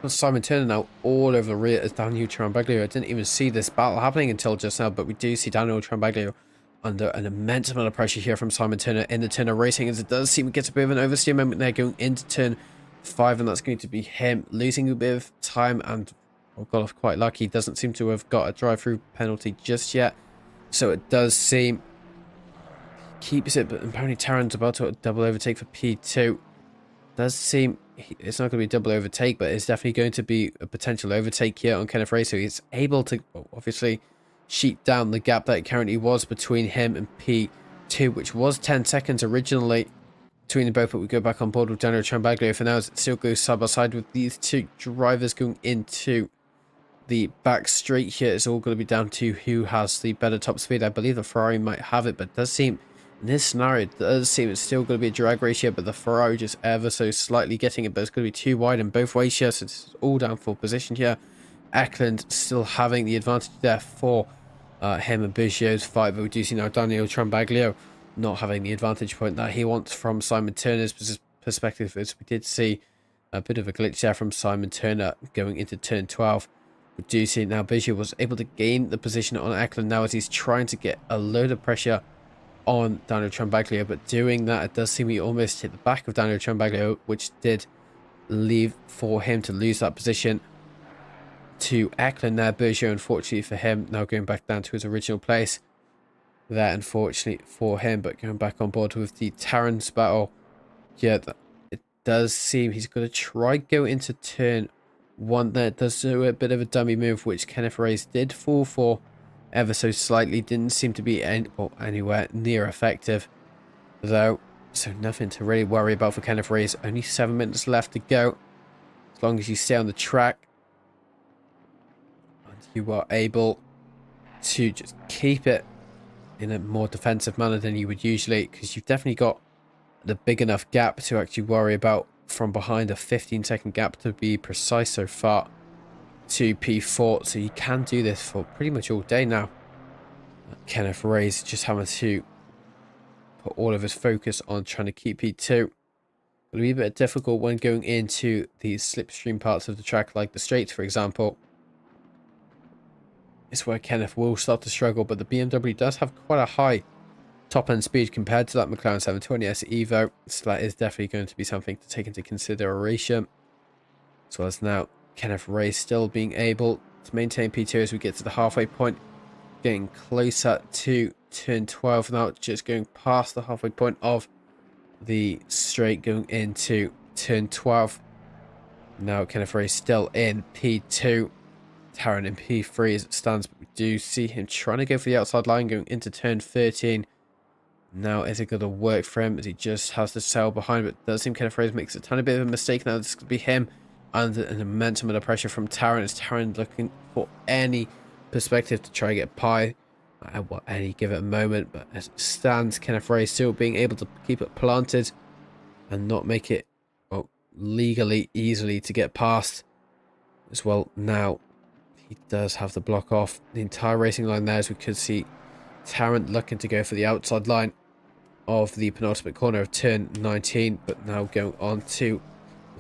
[SPEAKER 1] Simon Turner now all over the rear as Daniel Trambaglio. I didn't even see this battle happening until just now, but we do see Daniel Trambaglio under an immense amount of pressure here from Simon Turner in the Turner Racing, as it does seem to get a bit of an oversteer moment there going into turn 5, and that's going to be him losing a bit of time, and got off quite lucky. He doesn't seem to have got a drive-through penalty just yet, so it does seem keeps it, but apparently Taran's about to double overtake for P2. Does seem it's not going to be a double overtake, but it's definitely going to be a potential overtake here on Kenneth Ray, so he's able to obviously sheet down the gap that it currently was between him and P2, which was 10 seconds originally between them both. But we go back on board with Daniel Trambaglio for now, as it still goes side by side with these two drivers going into the back straight here. It's all going to be down to who has the better top speed. I believe the Ferrari might have it, but it does seem in this scenario, it does seem it's still going to be a drag race here, but the Ferrari just ever so slightly getting it, but it's going to be too wide in both ways here, so it's all down for position here. Eklund still having the advantage there for him and Biggio's fight, but we do see now Daniel Trambaglio not having the advantage point that he wants from Simon Turner's perspective, as we did see a bit of a glitch there from Simon Turner going into turn 12. We do see now Biggio was able to gain the position on Eklund now, as he's trying to get a load of pressure on Daniel Trambaglio, but doing that, it does seem he almost hit the back of Daniel Trambaglio, which did leave for him to lose that position to Eklund there. Biggio, unfortunately for him, now going back down to his original place there, unfortunately for him, but going back on board with the Terrence battle. Yeah, it does seem he's going to try go into turn 1 there. It does do a bit of a dummy move, which Kenneth Reyes did fall for ever so slightly. Didn't seem to be anywhere near effective though, so nothing to really worry about for Kenneth Reyes. Only 7 minutes left to go, as long as you stay on the track and you are able to just keep it in a more defensive manner than you would usually, because you've definitely got the big enough gap to actually worry about from behind, a 15-second gap to be precise so far to P4, so you can do this for pretty much all day now. Kenneth Reyes just having to put all of his focus on trying to keep P2. It'll be a bit difficult when going into the slipstream parts of the track, like the straights, for example. It's where Kenneth will start to struggle, but the BMW does have quite a high top-end speed compared to that McLaren 720S Evo, so that is definitely going to be something to take into consideration. As well as now, Kenneth Ray still being able to maintain P2 as we get to the halfway point, getting closer to turn 12 now, just going past the halfway point of the straight, going into turn 12. Now Kenneth Ray still in P2, Taron in P3 as it stands, but we do see him trying to go for the outside line going into turn 13. Now is it going to work for him as he just has the sail behind, but it does seem Kenneth Ray makes a tiny bit of a mistake. Now this could be him under an immense amount of pressure from Taron, as Taron looking for any perspective to try and get by at any given moment, but as it stands, Kenneth Ray still being able to keep it planted and not make it, well, legally easily to get past as well. Now he does have the block off the entire racing line there, as we could see Tarrant looking to go for the outside line of the penultimate corner of turn 19, but now going on to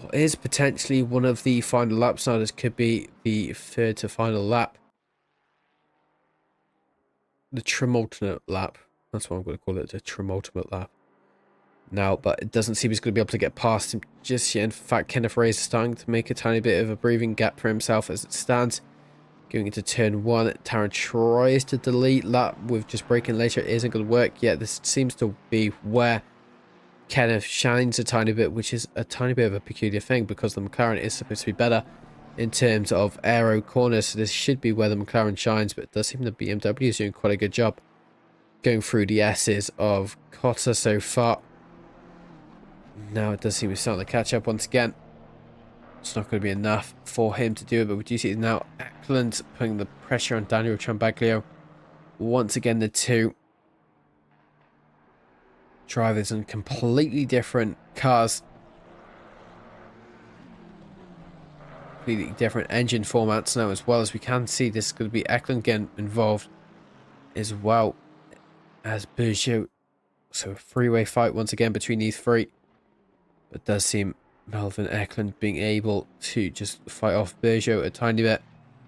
[SPEAKER 1] what is potentially one of the final laps. Now this could be the third to final lap, the trimultimate lap. That's what I'm going to call it, the trimultimate lap now, but it doesn't seem he's going to be able to get past him just yet. In fact, Kenneth Ray is starting to make a tiny bit of a breathing gap for himself as it stands. Going into turn 1, Taron tries to delete that with just braking later. It isn't going to work yet. This seems to be where Kenneth shines a tiny bit, which is a tiny bit of a peculiar thing because the McLaren is supposed to be better in terms of aero corners. So this should be where the McLaren shines, but it does seem the BMW is doing quite a good job going through the S's of Cota so far. Now it does seem we're starting to catch up once again. It's not going to be enough for him to do it, but we do see now Eklund putting the pressure on Daniel Trambaglio. Once again, the two drivers in completely different cars, completely different engine formats now as well, as we can see this is going to be Eklund getting involved as well as Peugeot. So a three-way fight once again between these three, but it does seem Melvin Eklund being able to just fight off Peugeot a tiny bit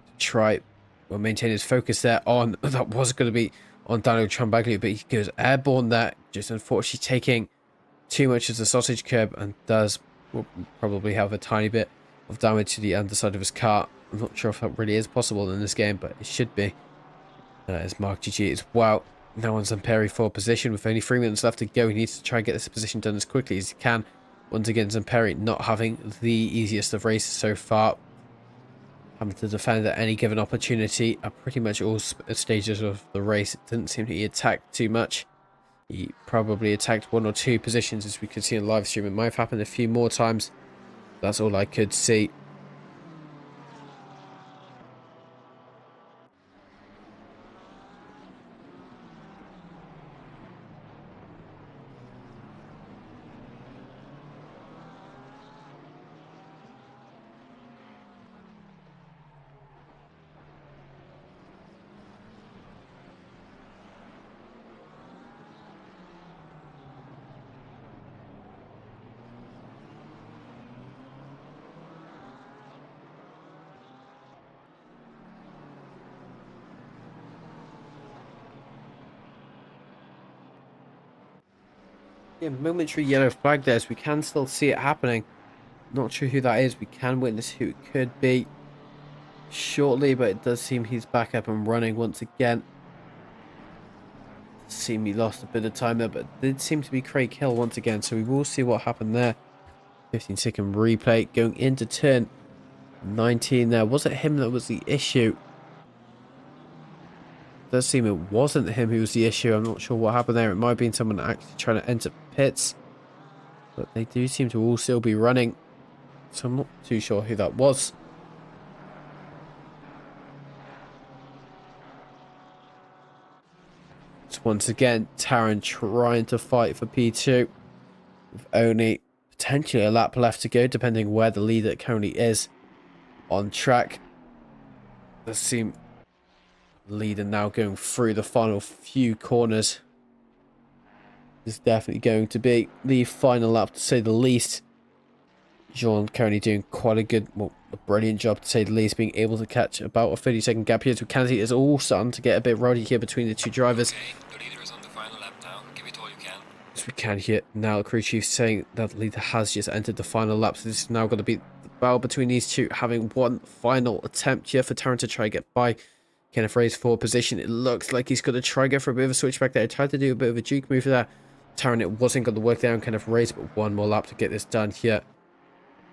[SPEAKER 1] to try or maintain his focus there on that was going to be on Daniel Trambaglio, but he goes airborne there, just unfortunately taking too much of the sausage curb and does probably have a tiny bit of damage to the underside of his car. I'm not sure if that really is possible in this game, but it should be. As Mark GG as well. Now on Zamperi for position with only 3 minutes left to go. He needs to try and get this position done as quickly as he can. Once again, Zamperi not having the easiest of races so far. Having to defend at any given opportunity at pretty much all stages of the race. It didn't seem that he attacked too much. He probably attacked 1 or 2 positions, as we could see in live stream. It might have happened a few more times. That's all I could see. Yeah, momentary yellow flag there, so we can still see it happening. Not sure who that is. We can witness who it could be shortly, but it does seem he's back up and running once again. Seem he lost a bit of time there, but it did seem to be Craig Hill once again, so we will see what happened there. 15-second replay going into turn 19 there. Was it him that was the issue? It does seem it wasn't him who was the issue. I'm not sure what happened there. It might have been someone actually trying to enter pits, but they do seem to all still be running, so I'm not too sure who that was. So once again, Taron trying to fight for P2 with only potentially a lap left to go, depending where the leader currently is on track. Does seem leader now going through the final few corners. This is definitely going to be the final lap, to say the least. Jean currently doing quite a good, well, a brilliant job to say the least, being able to catch about a 30-second gap here. As we can see, it's all starting to get a bit rowdy here between the two drivers.
[SPEAKER 2] Okay, the leader is on the final lap now. Give it all you can.
[SPEAKER 1] As we can hear now, the crew chief saying that the leader has just entered the final lap. So this is now going to be the battle between these two, having one final attempt here for Taron to try and get by Kenneth Ray's forward position. It looks like he's going to try and go for a bit of a switchback there. Tried to do a bit of a juke move there. Taron, it wasn't going to work there on Kenneth Ray's, but one more lap to get this done here.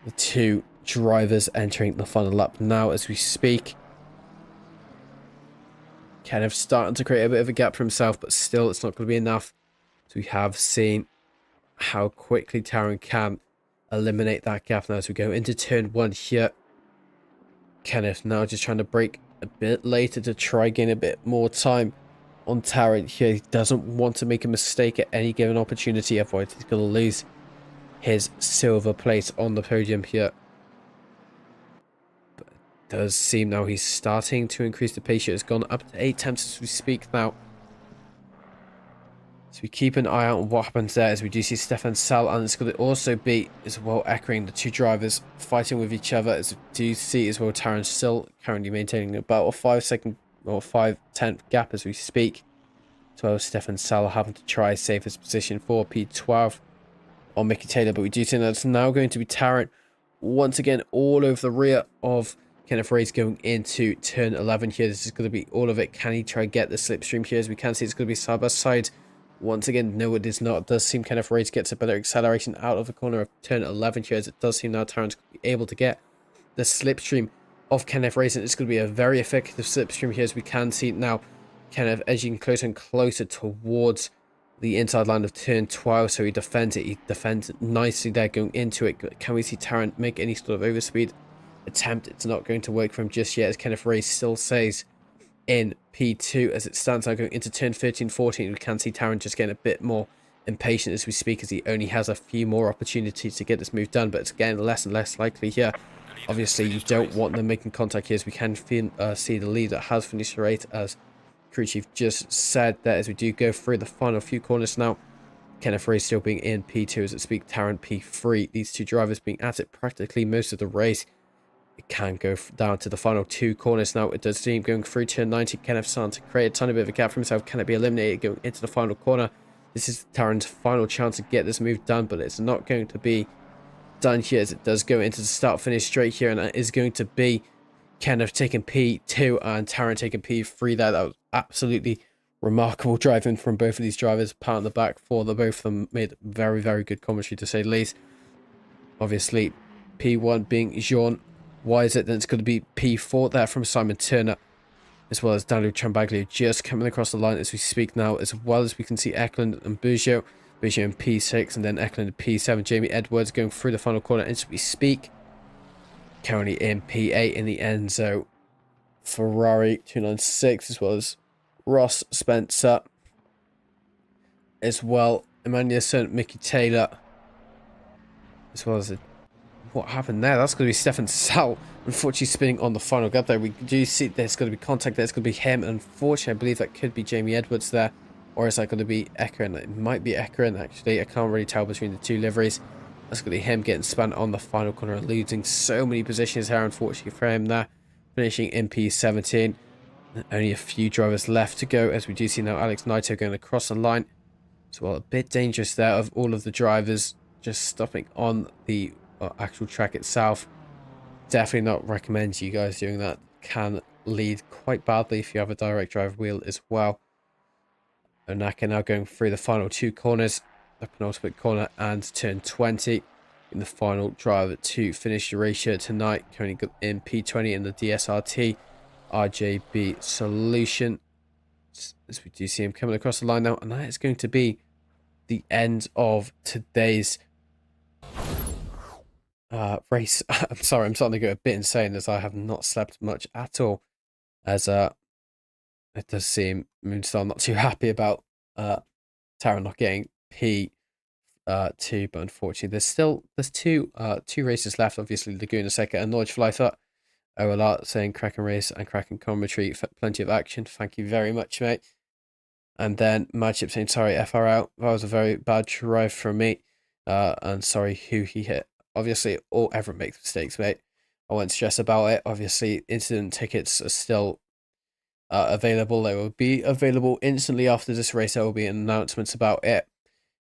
[SPEAKER 1] The two drivers entering the final lap now as we speak. Kenneth starting to create a bit of a gap for himself, but still it's not going to be enough. So we have seen how quickly Taron can eliminate that gap now as we go into turn 1 here. Kenneth now just trying to brake a bit later to try gain a bit more time on Taron here. He doesn't want to make a mistake at any given opportunity, otherwise he's going to lose his silver place on the podium here. But it does seem now he's starting to increase the pace. It's gone up to 8 attempts as we speak now. So we keep an eye out on what happens there as we do see Stefan Sal, and it's going to also be as well echoing the two drivers fighting with each other, as we do see as well Taron still currently maintaining about a 5-second or 5/10 gap as we speak. So Stefan Sal having to try save his position for P12 on Mickey Taylor, but we do see that's now going to be Taron once again all over the rear of Kenneth Ray's going into turn 11 here. This is going to be all of it. Can he try and get the slipstream here? As we can see, it's going to be side by side. Once again, no, it is not. It does seem Kenneth Ray's gets a better acceleration out of the corner of turn 11 here, as it does seem now Taron's going to be able to get the slipstream of Kenneth Ray's, and it's going to be a very effective slipstream here, as we can see now Kenneth edging closer and closer towards the inside line of turn 12, so he defends it. He defends it nicely there going into it. Can we see Taron make any sort of overspeed attempt? It's not going to work for him just yet, as Kenneth Ray still says in P2 as it stands now going into turn 13-14. We can see Taron just getting a bit more impatient as we speak, as he only has a few more opportunities to get this move done, but it's getting less and less likely here. Obviously you don't want them making contact here, as we can see the leader has finished the race, as crew chief just said that, as we do go through the final few corners now. Kenneth Ray still being in P2 as it speaks, Taron P3. These two drivers being at it practically most of the race. It can go down to the final 2 corners now. It does seem going through turn 90. Kenneth starting to create a tiny bit of a gap for himself. Can it be eliminated going into the final corner? This is Taron's final chance to get this move done, but it's not going to be done here, as it does go into the start finish straight here, and that is going to be Kenneth taking P2 and Taron taking P3 there. That was absolutely remarkable driving from both of these drivers. Pat on the back for the both of them. Made very, very good commentary, to say the least. Obviously, P1 being Jean. Why is it then it's going to be P4 there from Simon Turner, as well as Daniel Trambaglio just coming across the line as we speak now, as well as we can see Eklund and Bujo in P6, and then Eklund in P7. Jamie Edwards going through the final corner as we speak, currently in P8 in the end zone. Ferrari 296, as well as Ross Spencer, as well Emmanuel St. Mickey Taylor, as well as what happened there? That's going to be Stefan Sal, unfortunately spinning on the final gap there. We do see there's going to be contact there. It's going to be him, and unfortunately I believe that could be Jamie Edwards there, or is that going to be Ekerin? It might be Ekerin, actually. I can't really tell between the two liveries. That's going to be him getting spun on the final corner and losing so many positions here, unfortunately for him there, finishing in P17. Only a few drivers left to go, as we do see now Alex Naito going across the line. So, well, a bit dangerous there of all of the drivers just stopping on the actual track itself. Definitely not recommend you guys doing that. Can lead quite badly if you have a direct drive wheel as well. Onaka now going through the final 2 corners, the penultimate corner and turn 20, in the final driver to finish the race here tonight. Currently in P20 in the DSRT RJB solution, as we do see him coming across the line now, and that is going to be the end of today's race. I'm sorry, I'm starting to go a bit insane, as I have not slept much at all, as it does seem Moonstar not too happy about Taron not getting P2, but unfortunately there's two races left. Obviously Laguna Seca and Lodge Flyfer. OLR saying cracking race and cracking commentary, plenty of action, thank you very much, mate. And then Madship saying sorry FR out, that was a very bad drive from me, and sorry who he hit. obviously, everyone makes mistakes, mate. I won't stress about it. Obviously, incident tickets are still available. They will be available instantly after this race. There will be announcements about it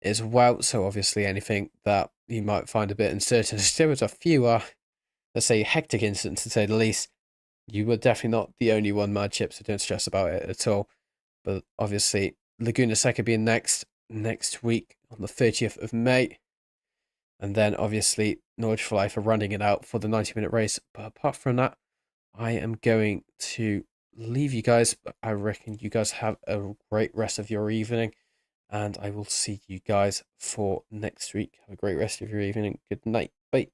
[SPEAKER 1] as well. So obviously, anything that you might find a bit uncertain, there was a few, let's say, hectic incidents to say the least. You were definitely not the only one, Mad Chip, so don't stress about it at all. But obviously, Laguna Seca being next week on the 30th of May. And then obviously Norwich for Life are running it out for the 90-minute race. But apart from that, I am going to leave you guys. I reckon you guys have a great rest of your evening. And I will see you guys for next week. Have a great rest of your evening. Good night. Bye.